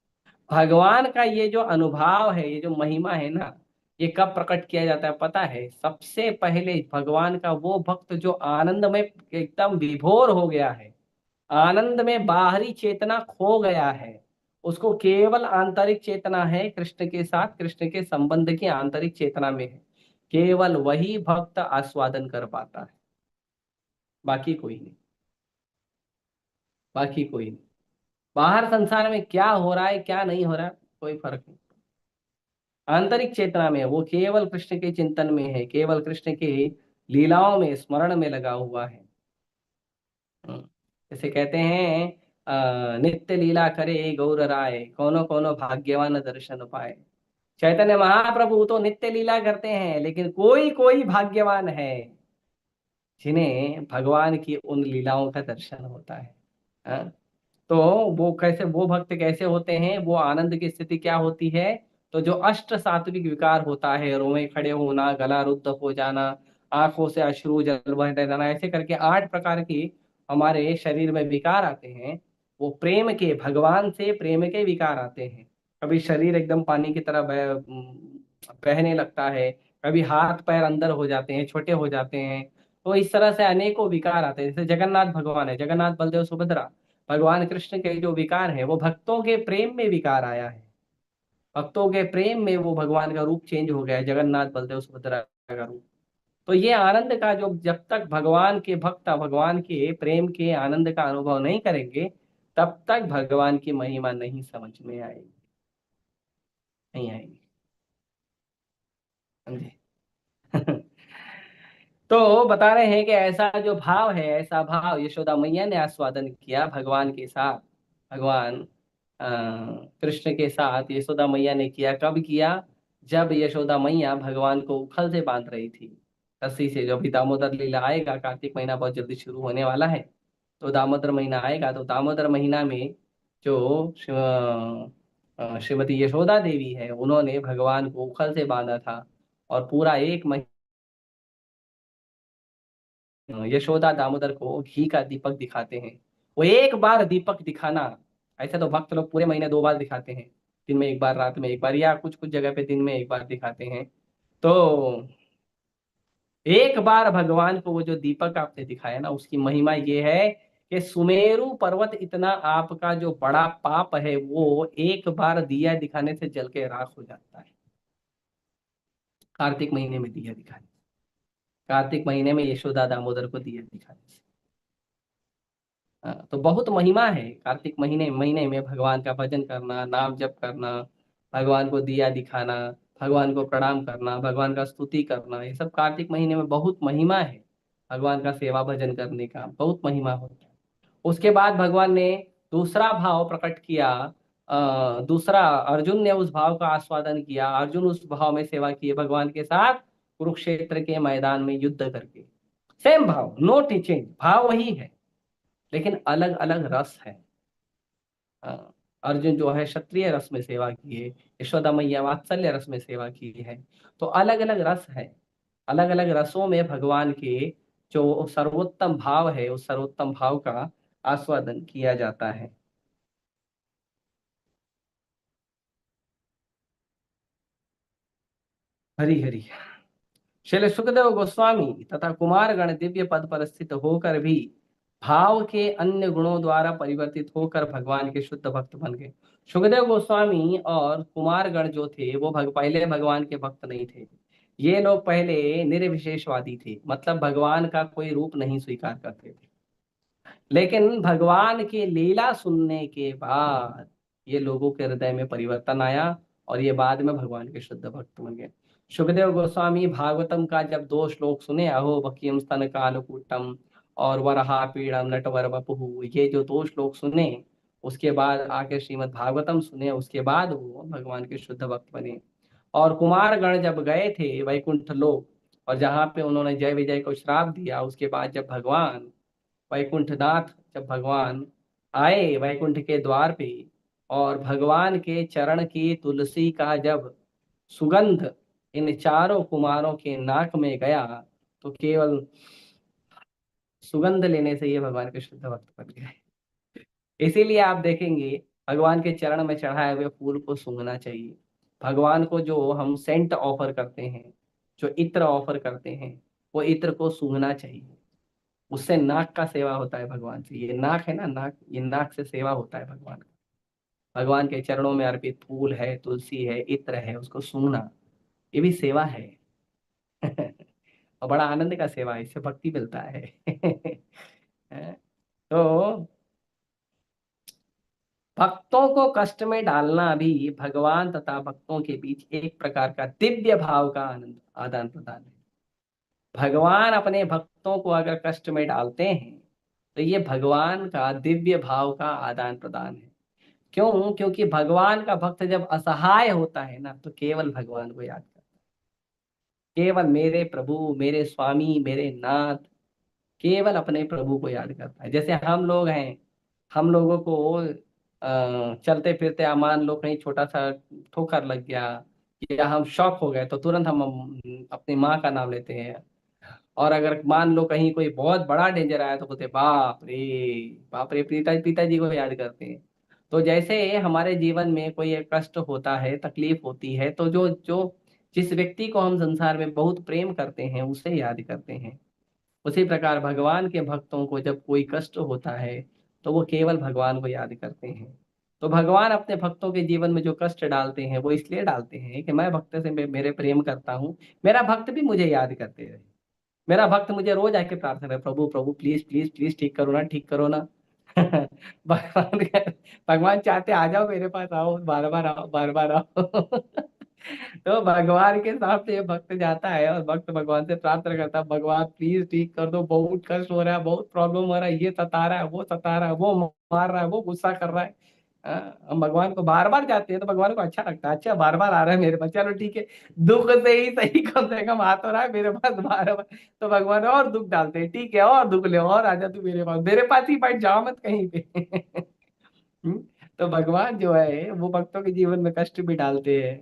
S1: भगवान का ये जो अनुभव है, ये जो महिमा है ना, ये कब प्रकट किया जाता है पता है? सबसे पहले भगवान का वो भक्त जो आनंद में एकदम विभोर हो गया है, आनंद में बाहरी चेतना खो गया है, उसको केवल आंतरिक चेतना है कृष्ण के साथ, कृष्ण के संबंध की आंतरिक चेतना में है, केवल वही भक्त आस्वादन कर पाता है, बाकी कोई नहीं, बाकी कोई नहीं। बाहर संसार में क्या हो रहा है क्या नहीं हो रहा है कोई फर्क नहीं, आंतरिक चेतना में वो केवल कृष्ण के चिंतन में है, केवल कृष्ण के लीलाओं में स्मरण में लगा हुआ है। जैसे कहते हैं नित्य लीला करे गौर राय, कोनो कोनो भाग्यवान दर्शन पाए। चैतन्य महाप्रभु तो नित्य लीला करते हैं, लेकिन कोई कोई भाग्यवान है जिन्हें भगवान की उन लीलाओं का दर्शन होता है। हाँ? तो वो कैसे, वो भक्त कैसे होते हैं, वो आनंद की स्थिति क्या होती है? तो जो अष्ट सात्विक विकार होता है, रोए खड़े होना, गला रुद्ध हो जाना, आंखों से अश्रु जल बह जाना, ऐसे करके 8 प्रकार की हमारे शरीर में विकार आते हैं, वो प्रेम के, भगवान से प्रेम के विकार आते हैं। कभी शरीर एकदम पानी की तरह बहने लगता है, कभी हाथ पैर अंदर हो जाते हैं, छोटे हो जाते हैं। तो इस तरह से अनेकों विकार आते हैं। जैसे जगन्नाथ भगवान है, जगन्नाथ बलदेव सुभद्रा, भगवान कृष्ण के जो विकार है वो भक्तों के प्रेम में विकार आया है, भक्तों के प्रेम में वो भगवान का रूप चेंज हो गया है, जगन्नाथ बलदेव सुभद्रा का रूप। तो ये आनंद का जो, जब तक भगवान के भक्त भगवान के प्रेम के आनंद का अनुभव नहीं करेंगे, तब तक भगवान की महिमा नहीं समझ में आएगी, नहीं आएगी। समझे? तो बता रहे हैं कि ऐसा जो भाव है, ऐसा भाव यशोदा मैया ने आस्वादन किया भगवान के साथ, भगवान अ, कृष्ण के साथ यशोदा मैया ने किया। कब किया? जब यशोदा मैया भगवान को उखल से बांध रही थी, रस्सी से। जो भी दामोदर लीला आएगा, कार्तिक महीना बहुत जल्दी शुरू होने वाला है, तो दामोदर महीना आएगा, तो दामोदर महीना में जो श्रीमती यशोदा देवी है, उन्होंने भगवान को उखल से बांधा था, और पूरा एक यशोदा दामोदर को घी का दीपक दिखाते हैं। वो एक बार दीपक दिखाना, ऐसे तो भक्त लोग पूरे महीने 2 बार दिखाते हैं, दिन में एक बार, रात में एक बार, या कुछ कुछ जगह पे दिन में एक बार दिखाते हैं। तो एक बार भगवान को वो जो दीपक आपने दिखाया ना, उसकी महिमा ये है कि सुमेरु पर्वत इतना आपका जो बड़ा पाप है, वो एक बार दिया दिखाने से जल के राख हो जाता है। कार्तिक महीने में दिया दिखाने, कार्तिक महीने में यशोदा दामोदर को दिया दिखाने से। हाँ, तो बहुत महिमा है कार्तिक महीने महीने में भगवान का भजन करना, नाम जप करना, भगवान को दिया दिखाना, भगवान को प्रणाम करना, भगवान का स्तुति करना, ये सब कार्तिक महीने में बहुत महिमा है। भगवान का सेवा भजन करने का बहुत महिमा होता है। उसके बाद भगवान ने दूसरा भाव प्रकट किया। दूसरा, अर्जुन ने उस भाव का आस्वादन किया, अर्जुन उस भाव में सेवा किए भगवान के साथ, कुरुक्षेत्र के मैदान में युद्ध करके। सेम भाव, नो टीचिंग, भाव वही है, लेकिन अलग अलग रस है। अर्जुन जो है क्षत्रिय रस में सेवा की है, यशोदा मैया वात्सल्य रस में सेवा की है। तो अलग अलग रस है, अलग अलग रसों में भगवान के जो सर्वोत्तम भाव है, उस सर्वोत्तम भाव का आस्वादन किया जाता है। हरि हरि। श्रील सुखदेव गोस्वामी तथा कुमारगण दिव्य पद पर स्थित होकर भी भाव के अन्य गुणों द्वारा परिवर्तित होकर भगवान के शुद्ध भक्त बन गए। सुखदेव गोस्वामी और कुमारगण जो थे वो पहले भगवान के भक्त नहीं थे। ये लोग पहले निर्विशेषवादी थे, मतलब भगवान का कोई रूप नहीं स्वीकार करते थे। लेकिन भगवान की लीला सुनने के बाद ये लोगों के हृदय में परिवर्तन आया और ये बाद में भगवान के शुद्ध भक्त बन गए। सुखदेव गोस्वामी भागवतम का जब 2 श्लोक सुने, अहो बकियम स्तन कालकूटम और वरहा पीड़म नटवर वपुः, ये जो 2 श्लोक सुने, उसके बाद आके श्रीमद् भागवतम सुने, उसके बाद वो भगवान के शुद्ध भक्त बने। और कुमार गण जब गए थे वैकुंठ लोक, और जहाँ पे उन्होंने जय विजय को श्राप दिया, उसके बाद जब भगवान वैकुंठनाथ, जब भगवान आए वैकुंठ के द्वार पे, और भगवान के चरण की तुलसी का जब सुगंध इन चारों कुमारों के नाक में गया, तो केवल सुगंध लेने से ये भगवान के शुद्ध भक्त बन गए। इसीलिए आप देखेंगे भगवान के चरण में चढ़ाए हुए फूल को सूंघना चाहिए। भगवान को जो हम सेंट ऑफर करते हैं, जो इत्र ऑफर करते हैं, वो इत्र को सूंघना चाहिए। उससे नाक का सेवा होता है भगवान से। ये नाक है ना, नाक, ये नाक से सेवा होता है भगवान का। भगवान के चरणों में अर्पित फूल है, तुलसी है, इत्र है, उसको सूंघना, ये भी सेवा है। और बड़ा आनंद का सेवा है, इससे भक्ति मिलता है। तो भक्तों को कष्ट में डालना भी भगवान तथा भक्तों के बीच एक प्रकार का दिव्य भाव का आनंद आदान प्रदान है। भगवान अपने भक्तों को अगर कष्ट में डालते हैं तो ये भगवान का दिव्य भाव का आदान प्रदान है। क्यों? क्योंकि भगवान का भक्त जब असहाय होता है ना, तो केवल भगवान को याद करता है। केवल मेरे प्रभु, मेरे स्वामी, मेरे नाथ, केवल अपने प्रभु को याद करता है। जैसे हम लोग हैं, हम लोगों को चलते फिरते मान लो कहीं छोटा सा ठोकर लग गया या हम शॉक हो गए, तो तुरंत हम अपनी माँ का नाम लेते हैं। और अगर मान लो कहीं कोई बहुत बड़ा डेंजर आया तो बोलते बाप रे, बाप रे, पिताजी को याद करते हैं। तो जैसे हमारे जीवन में कोई एक कष्ट होता है, तकलीफ होती है, तो जो जो जिस व्यक्ति को हम संसार में बहुत प्रेम करते हैं उसे याद करते हैं। उसी प्रकार भगवान के भक्तों को जब कोई कष्ट होता है तो वो केवल भगवान को याद करते हैं। तो भगवान अपने भक्तों के जीवन में जो कष्ट डालते हैं वो इसलिए डालते हैं कि मैं भक्त से मेरे प्रेम करता हूँ, मेरा भक्त भी मुझे याद करते रहे। मेरा भक्त मुझे रोज आके प्रार्थना करे, प्रभु प्रभु प्लीज प्लीज प्लीज ठीक करो ना, ठीक करो ना। भगवान चाहते आ जाओ मेरे पास, आओ बार बार आओ, बार बार आओ। तो भगवान के सामने भक्त जाता है और भक्त भगवान से प्रार्थना करता है, भगवान प्लीज ठीक कर दो, बहुत कष्ट हो रहा है, बहुत प्रॉब्लम हो रहा है, ये सता रहा है, वो सता रहा है, वो मार रहा है, वो गुस्सा कर रहा है। हम भगवान को बार बार जाते हैं तो भगवान को अच्छा लगता है, अच्छा बार बार आ रहा है मेरे पास, चलो ठीक है, दुख से ही सही कम से कम आ तो रहा है मेरे पास बार बार। तो भगवान और दुख डालते हैं, ठीक है और दुख ले, और आजा तू मेरे पास ही बैठ, जाओ मत कहीं पे। हम्म? तो भगवान जो है वो भक्तों के जीवन में कष्ट भी डालते हैं,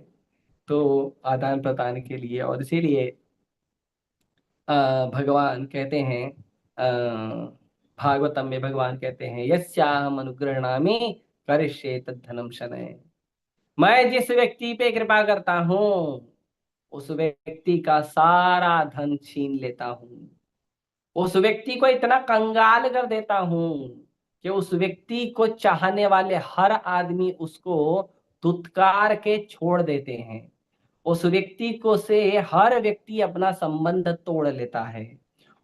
S1: तो आदान प्रदान के लिए। और इसीलिए भगवान कहते हैं, भागवतम में भगवान कहते हैं, यस्याहम अनुगृह्णामि करिष्ये तद्धनम शनय। मैं जिस व्यक्ति पे कृपा करता हूँ उस व्यक्ति का सारा धन छीन लेता हूँ। उस व्यक्ति को इतना कंगाल कर देता हूँ कि उस व्यक्ति को चाहने वाले हर आदमी उसको दुत्कार के छोड़ देते हैं। उस व्यक्ति को से हर व्यक्ति अपना संबंध तोड़ लेता है,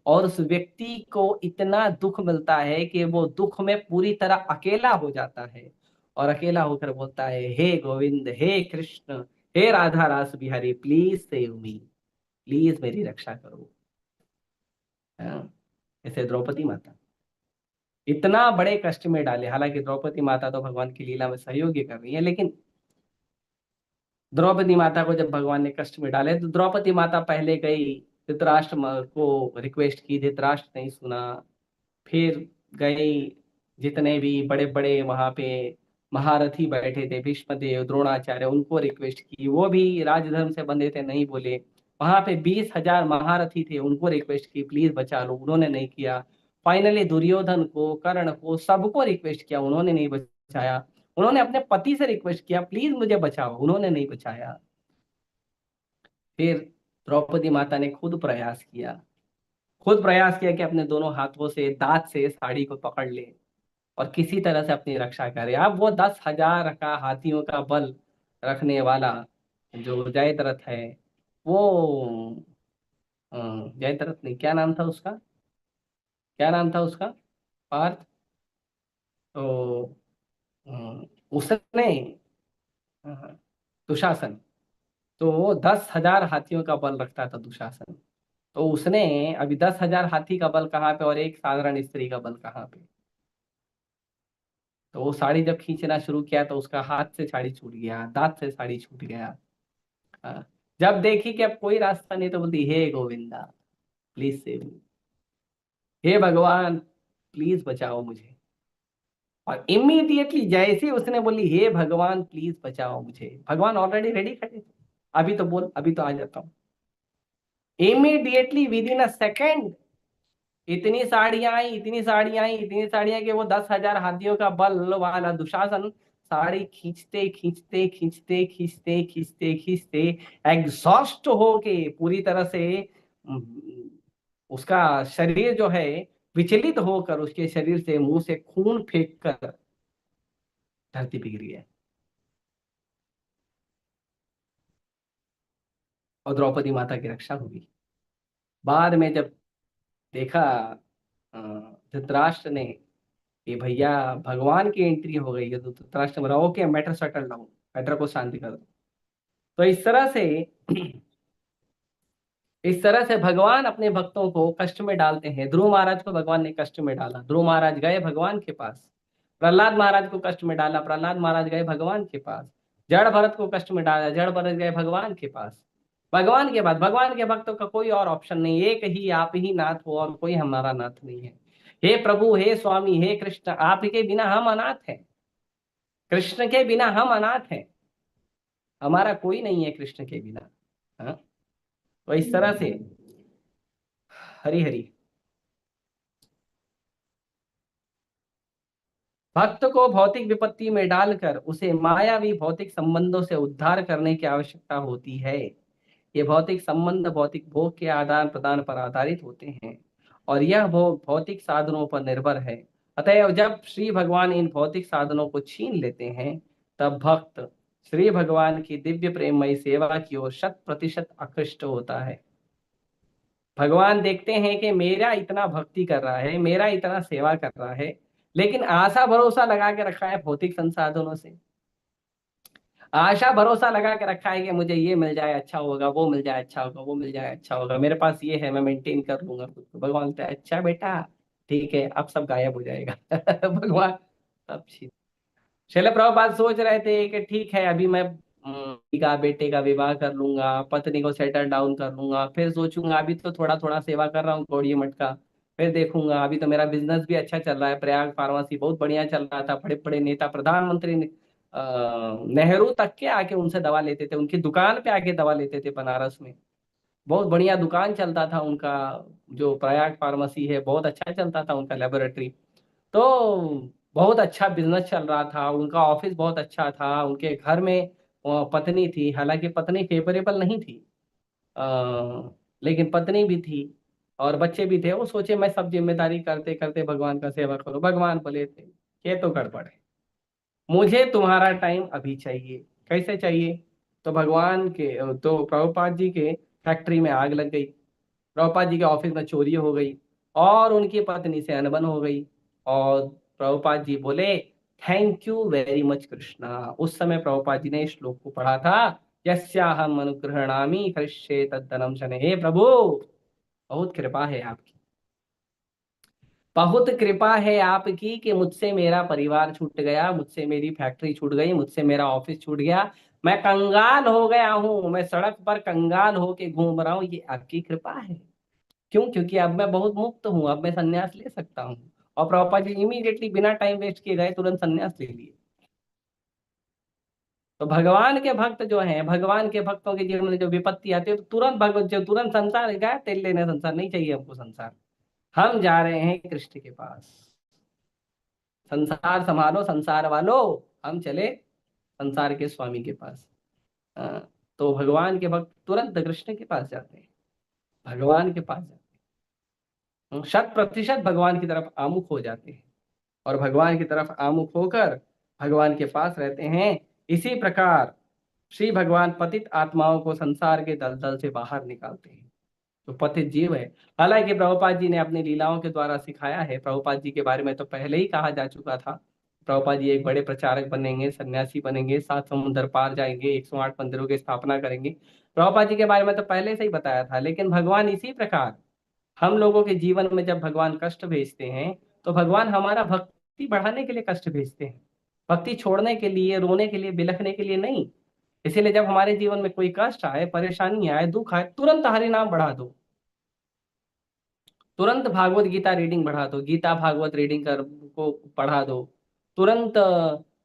S1: और उस व्यक्ति को इतना दुख मिलता है कि वो दुख में पूरी तरह अकेला हो जाता है, और अकेला होकर बोलता है, हे गोविंद, हे कृष्ण, हे राधा रास Bihari, please save me, please मेरी रक्षा करो। हाँ, ऐसे द्रौपदी माता इतना बड़े कष्ट में डाले। हालांकि द्रौपदी माता तो भगवान की लीला में सहयोगी कर रही है, लेकिन द्रौपदी माता को जब भगवान ने कष्ट में डाले तो द्रौपदी माता पहले गई, धृतराष्ट्र को रिक्वेस्ट की, धृतराष्ट्र नहीं सुना। फिर गई, जितने भी बड़े बड़े वहां पे महारथी बैठे थे, भीष्मदेव, द्रोणाचार्य, उनको रिक्वेस्ट की, वो भी राजधर्म से बंधे थे, नहीं बोले। वहां पे 20,000 महारथी थे, उनको रिक्वेस्ट की प्लीज बचा लो, उन्होंने नहीं किया। फाइनली दुर्योधन को, कर्ण को, सबको रिक्वेस्ट किया, उन्होंने नहीं बचाया। उन्होंने अपने पति से रिक्वेस्ट किया, प्लीज मुझे बचाओ, उन्होंने नहीं बचाया। फिर द्रौपदी माता ने खुद प्रयास किया, खुद प्रयास किया कि अपने दोनों हाथों से दांत से साड़ी को पकड़ ले और किसी तरह से अपनी रक्षा करे। अब वो 10,000 का हाथियों का बल रखने वाला जो जयद्रथ है, वो जयद्रथ नहीं, क्या नाम था उसका, क्या नाम था उसका, पार्थ, तो उसने दुशासन, तो वो 10,000 हाथियों का बल रखता था दुशासन। तो उसने अभी 10,000 हाथी का बल कहाँ पे और एक साधारण स्त्री का बल कहाँ पे। तो वो साड़ी जब खींचना शुरू किया तो उसका हाथ से साड़ी छूट गया, दांत से साड़ी छूट गया। हाँ। जब देखी कि अब कोई रास्ता नहीं तो बोलती, हे गोविंदा प्लीज सेव मी, हे भगवान प्लीज बचाओ मुझे। और इमीडिएटली जैसे ही उसने बोली हे भगवान प्लीज बचाओ मुझे, भगवान ऑलरेडी रेडी खड़े थे, अभी तो बोल, अभी तो आ जाता हूँ। Immediately with in a second इतनी साड़ियां आई, इतनी साड़ियां आई, इतनी साड़ियां कि वो 10,000 हाथियों का बल वाला दुशासन साड़ी खींचते खींचते खींचते खींचते खींचते खींचते एग्जॉस्ट होके पूरी तरह से उसका शरीर जो है विचलित होकर उसके शरीर से मुंह से खून फेंक कर धरती पे गिर गया। और द्रौपदी माता की रक्षा हुई। बाद में जब देखा अ, धृतराष्ट्र ने कि भैया भगवान की एंट्री हो गई है, तो धृतराष्ट्र बोला okay matter settle down, matter को शांति कर दो। तो इस तरह से भगवान अपने भक्तों को कष्ट में डालते हैं। ध्रुव महाराज को भगवान ने कष्ट में डाला, ध्रुव महाराज गए भगवान के पास। प्रहलाद महाराज को कष्ट में डाला, प्रहलाद महाराज गए भगवान के पास। जड़ भरत को कष्ट में डाला, जड़ भरत गए भगवान के पास। भगवान के बाद भगवान के भक्तों का कोई और ऑप्शन नहीं, एक ही आप ही नाथ हो और कोई हमारा नाथ नहीं है। हे प्रभु, हे स्वामी, हे कृष्ण, आपके बिना हम अनाथ हैं, कृष्ण के बिना हम अनाथ हैं, हमारा कोई नहीं है कृष्ण के बिना। हाँ? तो इस तरह से हरि हरि भक्त को भौतिक विपत्ति में डालकर उसे मायावी भौतिक संबंधों से उद्धार करने की आवश्यकता होती है। ये भौतिक संबंध भौतिक भोग के आदान प्रदान पर आधारित होते हैं और यह भोग भौतिक साधनों पर निर्भर है। अतएव जब श्री भगवान इन भौतिक साधनों को छीन लेते हैं, तब भक्त श्री भगवान की दिव्य प्रेममयी सेवा की ओर 100% आकृष्ट होता है। भगवान देखते हैं कि मेरा इतना भक्ति कर रहा है, मेरा इतना सेवा कर रहा है, लेकिन आशा भरोसा लगा के रखा है भौतिक संसाधनों से, आशा भरोसा लगा के रखा है कि मुझे ये मिल जाए अच्छा होगा, वो मिल जाए अच्छा होगा, वो मिल जाए अच्छा होगा, मेरे पास ये है मैं मेंटेन कर लूंगा खुद को। भगवान बोलते हैं अच्छा बेटा ठीक है, अब सब गायब हो जाएगा। भगवान सब ठीक। शैल प्रभुपाद सोच रहे थे कि ठीक है अभी मैं का बेटे का विवाह कर लूंगा, पत्नी को सेटल डाउन कर लूंगा, फिर सोचूंगा अभी तो थोड़ा थोड़ा सेवा कर रहा हूँ गौड़ी मठ का, फिर देखूंगा अभी तो मेरा बिजनेस भी अच्छा चल रहा है, प्रयाग फार्मेसी बहुत बढ़िया चल रहा था, बड़े बड़े नेता प्रधानमंत्री नेहरू तक के आके उनसे दवा लेते थे, उनकी दुकान पे आके दवा लेते थे बनारस में, बहुत बढ़िया दुकान चलता था उनका, जो प्रयाग फार्मेसी है बहुत अच्छा चलता था उनका लेबोरेटरी। तो बहुत अच्छा बिजनेस चल रहा था, उनका ऑफिस बहुत अच्छा था, उनके घर में पत्नी थी, हालांकि पत्नी फेवरेबल नहीं थी, लेकिन पत्नी भी थी और बच्चे भी थे। वो सोचे मैं सब जिम्मेदारी करते करते भगवान का सेवा करूं। भगवान बोले थे ये तो गड़बड़ है, मुझे तुम्हारा टाइम अभी चाहिए। कैसे चाहिए? तो भगवान के तो प्रभुपाद जी के फैक्ट्री में आग लग गई, प्रभुपाद जी के ऑफिस में चोरी हो गई और उनकी पत्नी से अनबन हो गई। और प्रभुपाद जी बोले thank you very much Krishna. उस समय प्रभुपाद जी ने इस श्लोक को पढ़ा था, यस्याहम अनुगृह्णामि करिष्ये तद्धनम शनैः। हे प्रभु बहुत कृपा है आपकी, बहुत कृपा है आपकी कि मुझसे मेरा परिवार छूट गया, मुझसे मेरी फैक्ट्री छूट गई, मुझसे मेरा ऑफिस छूट गया, मैं कंगाल हो गया हूँ, मैं सड़क पर कंगाल होके घूम रहा हूँ, ये आपकी कृपा है। क्यों? क्योंकि अब मैं बहुत मुक्त हूँ, अब मैं संन्यास ले सकता हूँ। और प्रभुपाद जी इमीडिएटली बिना टाइम वेस्ट किए गए, तुरंत संन्यास ले लिए। तो भगवान के भक्त जो हैं, भगवान के भक्तों के जीवन में जो विपत्ति आती है तो तुरंत भगवत जो तुरंत संसार गया, तेल लेने संसार नहीं चाहिए हमको, संसार हम जा रहे हैं कृष्ण के पास। संसार संभालो संसार वालों, हम चले संसार के स्वामी के पास। तो भगवान के भक्त तुरंत कृष्ण के पास जाते हैं, भगवान के पास जाते हैं। शत प्रतिशत भगवान की तरफ आमुख हो जाते हैं और भगवान की तरफ आमुख होकर भगवान के पास रहते हैं। इसी प्रकार श्री भगवान पतित आत्माओं को संसार के दलदल से बाहर निकालते हैं। तो पतित जीव है। हालांकि प्रभुपाद जी ने अपनी लीलाओं के द्वारा सिखाया है। प्रभुपाद जी के बारे में तो पहले ही कहा जा चुका था। प्रभुपाद जी एक बड़े प्रचारक बनेंगे, सन्यासी बनेंगे, 7 समुंदर पार जाएंगे, 108 मंदिरों की स्थापना करेंगे। प्रभुपाद जी के बारे में तो पहले से ही बताया था। लेकिन भगवान इसी प्रकार हम लोगों के जीवन में जब भगवान कष्ट भेजते हैं तो भगवान हमारा भक्ति बढ़ाने के लिए कष्ट भेजते हैं, भक्ति छोड़ने के लिए, रोने के लिए, बिलखने के लिए नहीं। इसीलिए जब हमारे जीवन में कोई कष्ट आए, परेशानी आए, दुख आए, तुरंत हरि नाम बढ़ा दो, तुरंत भागवत गीता रीडिंग बढ़ा दो, गीता भागवत रीडिंग कर को पढ़ा दो, तुरंत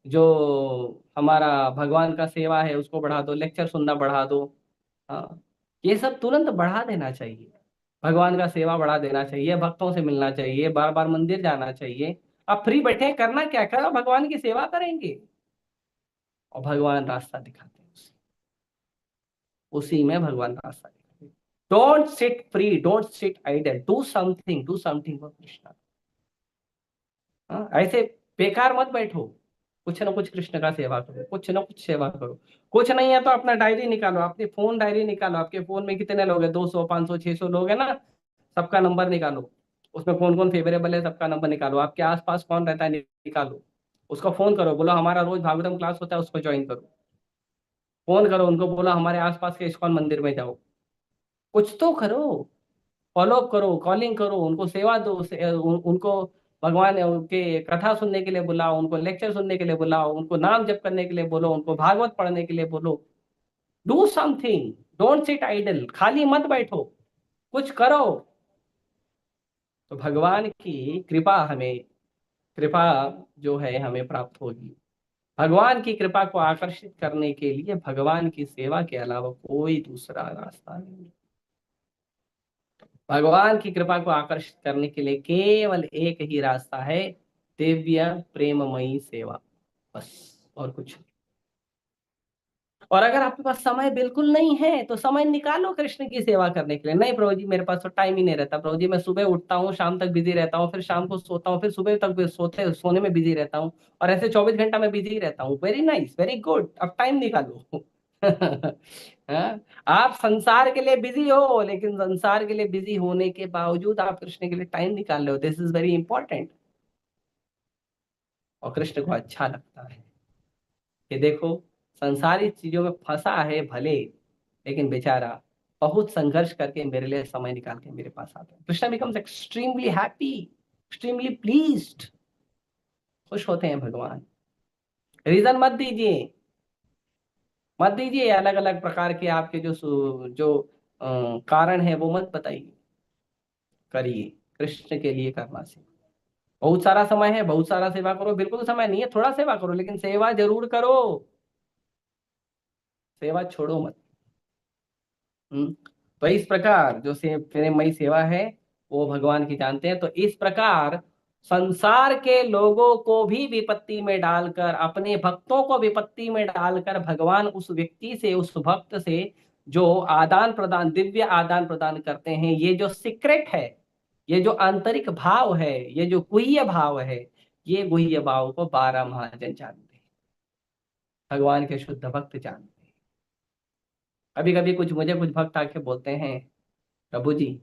S1: जो हमारा भगवान का सेवा है उसको बढ़ा दो, लेक्चर सुनना बढ़ा दो। हाँ, ये सब तुरंत बढ़ा देना चाहिए। भगवान का सेवा बढ़ा देना चाहिए, भक्तों से मिलना चाहिए, बार बार मंदिर जाना चाहिए। आप फ्री बैठे हैं, करना क्या, करो भगवान की सेवा करेंगे और भगवान रास्ता दिखाते हैं। उसी में भगवान रास्ता दिखाते हैं। Don't sit free, don't sit idle, do something for Krishna. ऐसे बेकार मत बैठो, कुछ ना कुछ कृष्ण का सेवा करो, कुछ ना कुछ सेवा करो। कुछ नहीं है तो अपना डायरी निकालो, अपनी फोन डायरी निकालो। आपके फोन में कितने लोग हैं, 200 500 600 लोग हैं ना, सबका नंबर निकालो। उसमें कौन कौन फेवरेबल है सबका नंबर निकालो। आपके आसपास कौन रहता है निकालो, उसको फोन करो, बोलो हमारा रोज भागवतम क्लास होता है, उसको ज्वाइन करो। फोन करो उनको, बोलो हमारे आसपास के इस्कॉन मंदिर में जाओ। कुछ तो करो, फॉलो अप करो, कॉलिंग करो, उनको सेवा दो, उनको भगवान के कथा सुनने के लिए बुलाओ, उनको लेक्चर सुनने के लिए बुलाओ, उनको नाम जप करने के लिए बोलो, उनको भागवत पढ़ने के लिए बोलो। Do something, don't sit idle, खाली मत बैठो, कुछ करो। तो भगवान की कृपा हमें, कृपा जो है हमें प्राप्त होगी। भगवान की कृपा को आकर्षित करने के लिए भगवान की सेवा के अलावा कोई दूसरा रास्ता नहीं। भगवान की कृपा को आकर्षित करने के लिए केवल एक ही रास्ता है, दिव्य प्रेममयी सेवा, बस, और कुछ नहीं। और अगर आपके पास समय बिल्कुल नहीं है तो समय निकालो कृष्ण की सेवा करने के लिए। नहीं प्रभु जी मेरे पास तो टाइम ही नहीं रहता, प्रभु जी मैं सुबह उठता हूँ, शाम तक बिजी रहता हूँ, फिर शाम को सोता हूँ, फिर सुबह तक भी सोने में बिजी रहता हूँ, और ऐसे 24 घंटा में बिजी रहता हूँ। वेरी नाइस, वेरी गुड, अब टाइम निकालो। हाँ? आप संसार के लिए बिजी हो, लेकिन संसार के लिए बिजी होने के बावजूद आप कृष्ण के लिए टाइम निकाल रहे हो, दिस इज वेरी इंपॉर्टेंट। और कृष्ण को अच्छा लगता है कि देखो संसारी चीजों में फंसा है भले, लेकिन बेचारा बहुत संघर्ष करके मेरे लिए समय निकाल के मेरे पास आता है। Krishna becomes extremely happy, extremely pleased, खुश होते हैं भगवान। रीजन मत दीजिए, मत दीजिए अलग अलग प्रकार के आपके जो कारण है वो मत बताइए, करिए कृष्ण के लिए करना से। बहुत सारा समय है, बहुत सारा सेवा करो, बिल्कुल समय नहीं है, थोड़ा सेवा करो, लेकिन सेवा जरूर करो, सेवा छोड़ो मत। तो इस प्रकार जो से प्रेममयी सेवा है वो भगवान की जानते हैं। तो इस प्रकार संसार के लोगों को भी विपत्ति में डालकर, अपने भक्तों को विपत्ति में डालकर भगवान उस व्यक्ति से, उस भक्त से जो आदान प्रदान, दिव्य आदान प्रदान करते हैं, ये जो सीक्रेट है, ये जो आंतरिक भाव है, ये जो गुह्य भाव है, ये गुह्य भाव को 12 महाजन जानते हैं, भगवान के शुद्ध भक्त जानते हैं। कभी कभी कुछ भक्त आके बोलते हैं, प्रभु जी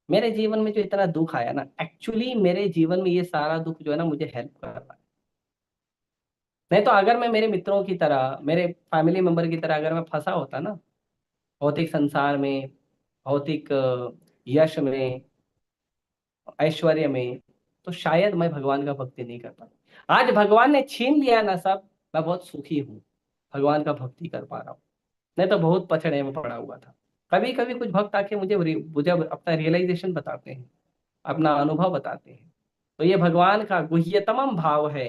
S1: मेरे जीवन में जो इतना दुख आया ना, एक्चुअली मेरे जीवन में ये सारा दुख जो है ना मुझे हेल्प कर रहा है। नहीं तो अगर मैं मेरे मित्रों की तरह, मेरे फैमिली मेंबर की तरह अगर मैं फंसा होता ना भौतिक संसार में, भौतिक यश में, ऐश्वर्य में, तो शायद मैं भगवान का भक्ति नहीं कर पाता। आज भगवान ने छीन लिया ना सब, मैं बहुत सुखी हूँ, भगवान का भक्ति कर पा रहा हूँ। नहीं तो बहुत पछड़े में पड़ा हुआ था। कभी कभी कुछ भक्त आके मुझे अपना रियलाइजेशन बताते हैं, अपना अनुभव बताते हैं। तो ये भगवान का गुह्यतम भाव है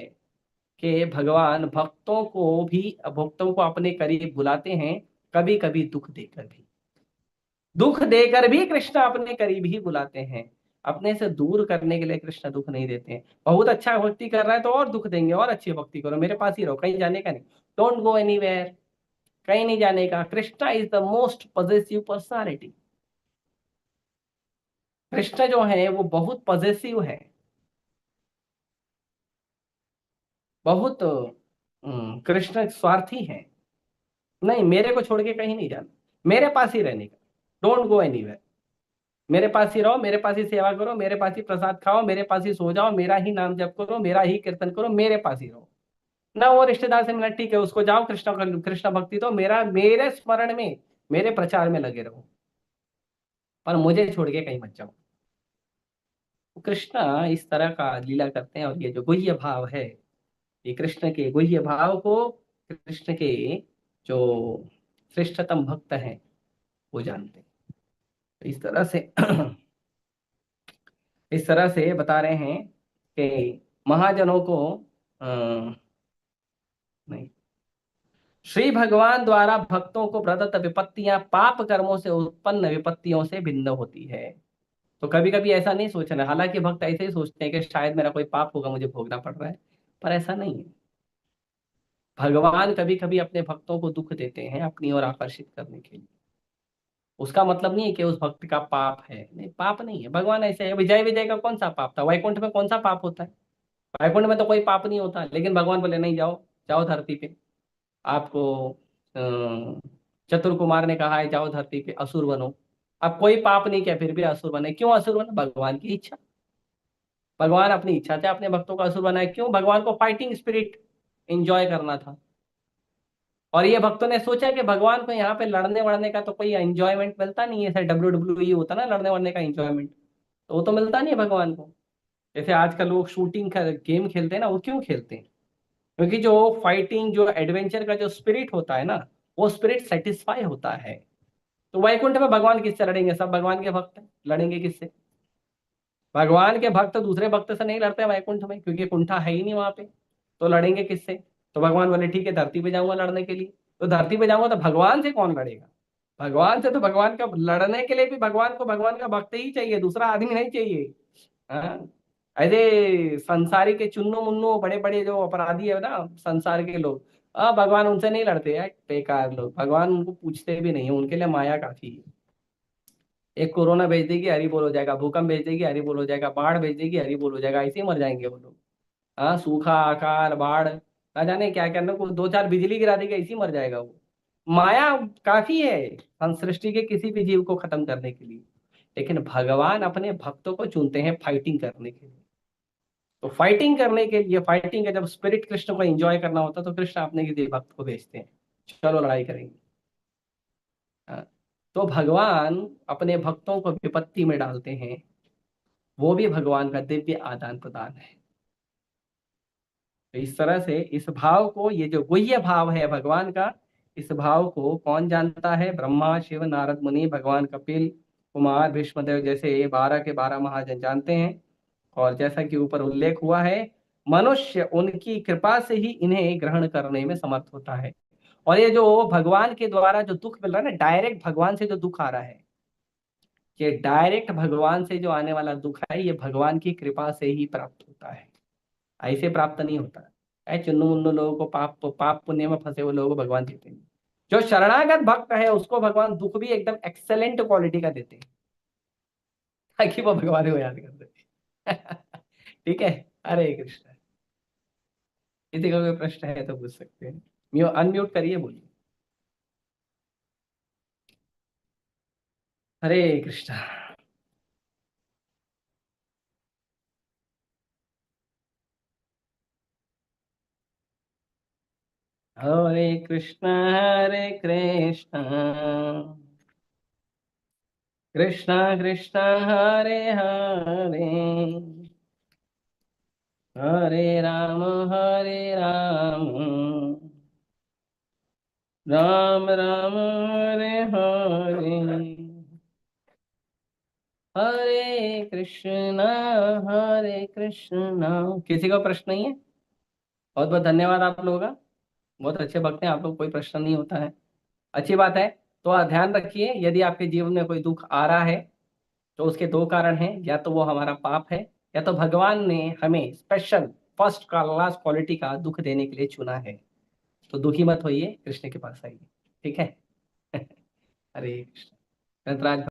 S1: कि भगवान भक्तों को अपने करीब बुलाते हैं, कभी कभी दुख देकर भी कृष्ण अपने करीब ही बुलाते हैं। अपने से दूर करने के लिए कृष्ण दुख नहीं देते हैं। बहुत अच्छा भक्ति कर रहा है तो और दुख देंगे, और अच्छी भक्ति करो, मेरे पास ही रहो, कहीं जाने का नहीं, डोंट गो एनीवेयर, कहीं नहीं जाने का। Krishna is the most positive personality. Krishna जो है वो बहुत पॉजेसिव है, बहुत कृष्ण स्वार्थी है। नहीं, मेरे को छोड़ के कहीं नहीं जाना, मेरे पास ही रहने का, डोंट गो एनीवेयर। मेरे पास ही रहो, मेरे पास ही सेवा करो, मेरे पास ही प्रसाद खाओ, मेरे पास ही सो जाओ, मेरा ही नाम जप करो, मेरा ही कीर्तन करो, मेरे पास ही रहो। ना वो रिश्तेदार से मिला, ठीक है, उसको जाओ, कृष्ण भक्ति तो मेरा, मेरे स्मरण में, मेरे प्रचार में लगे रहो, पर मुझे छोड़ के कहीं मत जाओ। कृष्ण इस तरह का लीला करते हैं, और ये जो गुह्य भाव है, ये कृष्ण के गुह्य भाव को कृष्ण के जो श्रेष्ठतम भक्त हैं वो जानते हैं। इस तरह से इस तरह से बता रहे हैं कि महाजनों को नहीं, श्री भगवान द्वारा भक्तों को प्रदत्त विपत्तियां पाप कर्मों से उत्पन्न विपत्तियों से भिन्न होती है। तो कभी कभी ऐसा नहीं सोचना, हालांकि भक्त ऐसे ही सोचते हैं कि शायद मेरा कोई पाप होगा, मुझे भोगना पड़ रहा है, पर ऐसा नहीं है। भगवान कभी कभी अपने भक्तों को दुख देते हैं अपनी ओर आकर्षित करने के लिए। उसका मतलब नहीं है कि उस भक्त का पाप है, नहीं, पाप नहीं है। भगवान ऐसे है, विजय विजय का कौन सा पाप था? वैकुंठ में कौन सा पाप होता है? वैकुंठ में तो कोई पाप नहीं होता, लेकिन भगवान बोले नहीं, जाओ जाओ धरती पे, आपको चतुर कुमार ने कहा है जाओ धरती पे असुर बनो। अब कोई पाप नहीं किया, फिर भी असुर बने। क्यों असुर बने? भगवान की इच्छा। भगवान अपनी इच्छा से अपने भक्तों का असुर बनाए। क्यों? भगवान को फाइटिंग स्पिरिट एंजॉय करना था। और ये भक्तों ने सोचा कि भगवान को यहाँ पे लड़ने वड़ने का तो कोई एंजॉयमेंट मिलता नहीं है, ऐसा WWE होता ना लड़ने वड़ने का एंजॉयमेंट, तो वो तो मिलता नहीं है भगवान को। जैसे आजकल लोग शूटिंग का गेम खेलते हैं ना, वो क्यों खेलते हैं? क्योंकि जो फाइटिंग, जो एडवेंचर का जो स्पिरिट होता है ना, वो स्पिरिट सेटिस्फाई होता है। तो वैकुंठ में भगवान किससे लड़ेंगे? सब भगवान के भक्त हैं, लड़ेंगे किससे? भगवान के भक्त दूसरे भक्त से नहीं लड़ते वैकुंठ में, क्योंकि कुंठा है ही नहीं वहां पे, तो लड़ेंगे किससे? तो भगवान बोले ठीक है, धरती पे जाऊंगा लड़ने के लिए। तो धरती पे जाऊंगा तो भगवान से कौन लड़ेगा? भगवान से तो, भगवान का लड़ने के लिए भी भगवान को भगवान का भक्त ही चाहिए, दूसरा आदमी नहीं चाहिए। हाँ, ऐसे संसारी के चुन्नू मुन्नू बड़े बड़े जो अपराधी है ना संसार के लोग, भगवान उनसे नहीं लड़ते हैं, बेकार लोग। भगवान उनको पूछते भी नहीं है, उनके लिए माया काफी है। एक कोरोना भेज देगी, हरी बोल हो जाएगा। भूकंप भेज देगी, हरी बोल हो जाएगा। बाढ़ भेज देगी, हरी बोल हो जाएगा। ऐसे ही मर जाएंगे वो लोग। हाँ, सूखा, अकाल, बाढ़, ना जाने क्या क्या ना, दो चार बिजली गिरा देगी, ऐसे ही मर जाएगा वो। माया काफी है सृष्टि के किसी भी जीव को खत्म करने के लिए। लेकिन भगवान अपने भक्तों को चुनते हैं फाइटिंग करने के लिए। तो फाइटिंग करने के लिए, फाइटिंग का जब स्पिरिट कृष्ण को एंजॉय करना होता है, तो कृष्ण अपने किसी भक्त को भेजते हैं, चलो लड़ाई करेंगे। हाँ, तो भगवान अपने भक्तों को विपत्ति में डालते हैं, वो भी भगवान का दिव्य आदान प्रदान है। तो इस तरह से इस भाव को, ये जो गुह्य भाव है भगवान का, इस भाव को कौन जानता है? ब्रह्मा, शिव, नारद मुनि, भगवान कपिल, कुमार, भीष्मदेव जैसे 12 के 12 महाजन जानते हैं। और जैसा कि ऊपर उल्लेख हुआ है, मनुष्य उनकी कृपा से ही इन्हें ग्रहण करने में समर्थ होता है। और ये जो भगवान के द्वारा जो दुख मिल रहा है ना, डायरेक्ट भगवान से जो दुख आ रहा है, ये डायरेक्ट भगवान से जो आने वाला दुख है, ये भगवान की कृपा से ही प्राप्त होता है, ऐसे प्राप्त नहीं होता। ऐ चुन्नू मुन्नू लोगों को, पाप पाप पुण्य में फंसे हुए लोगों को भगवान देते हैं। जो शरणागत भक्त है उसको भगवान दुख भी एकदम एक्सेलेंट क्वालिटी का देते हैं, ताकि वो भगवान को याद कर दे। ठीक है। हरे कृष्ण। किसी का कोई प्रश्न है तो पूछ सकते हैं, अनम्यूट करिए, बोलिए। हरे कृष्ण। हरे कृष्ण हरे कृष्ण, कृष्ण कृष्ण हरे हरे, हरे राम, राम राम हरे हरे, हरे कृष्ण हरे कृष्ण। किसी का प्रश्न नहीं है? बहुत बहुत धन्यवाद आप लोगों का, बहुत अच्छे भक्त हैं आप लोग, कोई प्रश्न नहीं होता है, अच्छी बात है। तो आप ध्यान रखिए, यदि आपके जीवन में कोई दुख आ रहा है तो उसके दो कारण हैं, या तो वो हमारा पाप है, या तो भगवान ने हमें स्पेशल फर्स्ट क्लास क्वालिटी का दुख देने के लिए चुना है। तो दुखी मत होइए, कृष्ण के पास आइए, ठीक है। हरे कृष्ण। धनराज।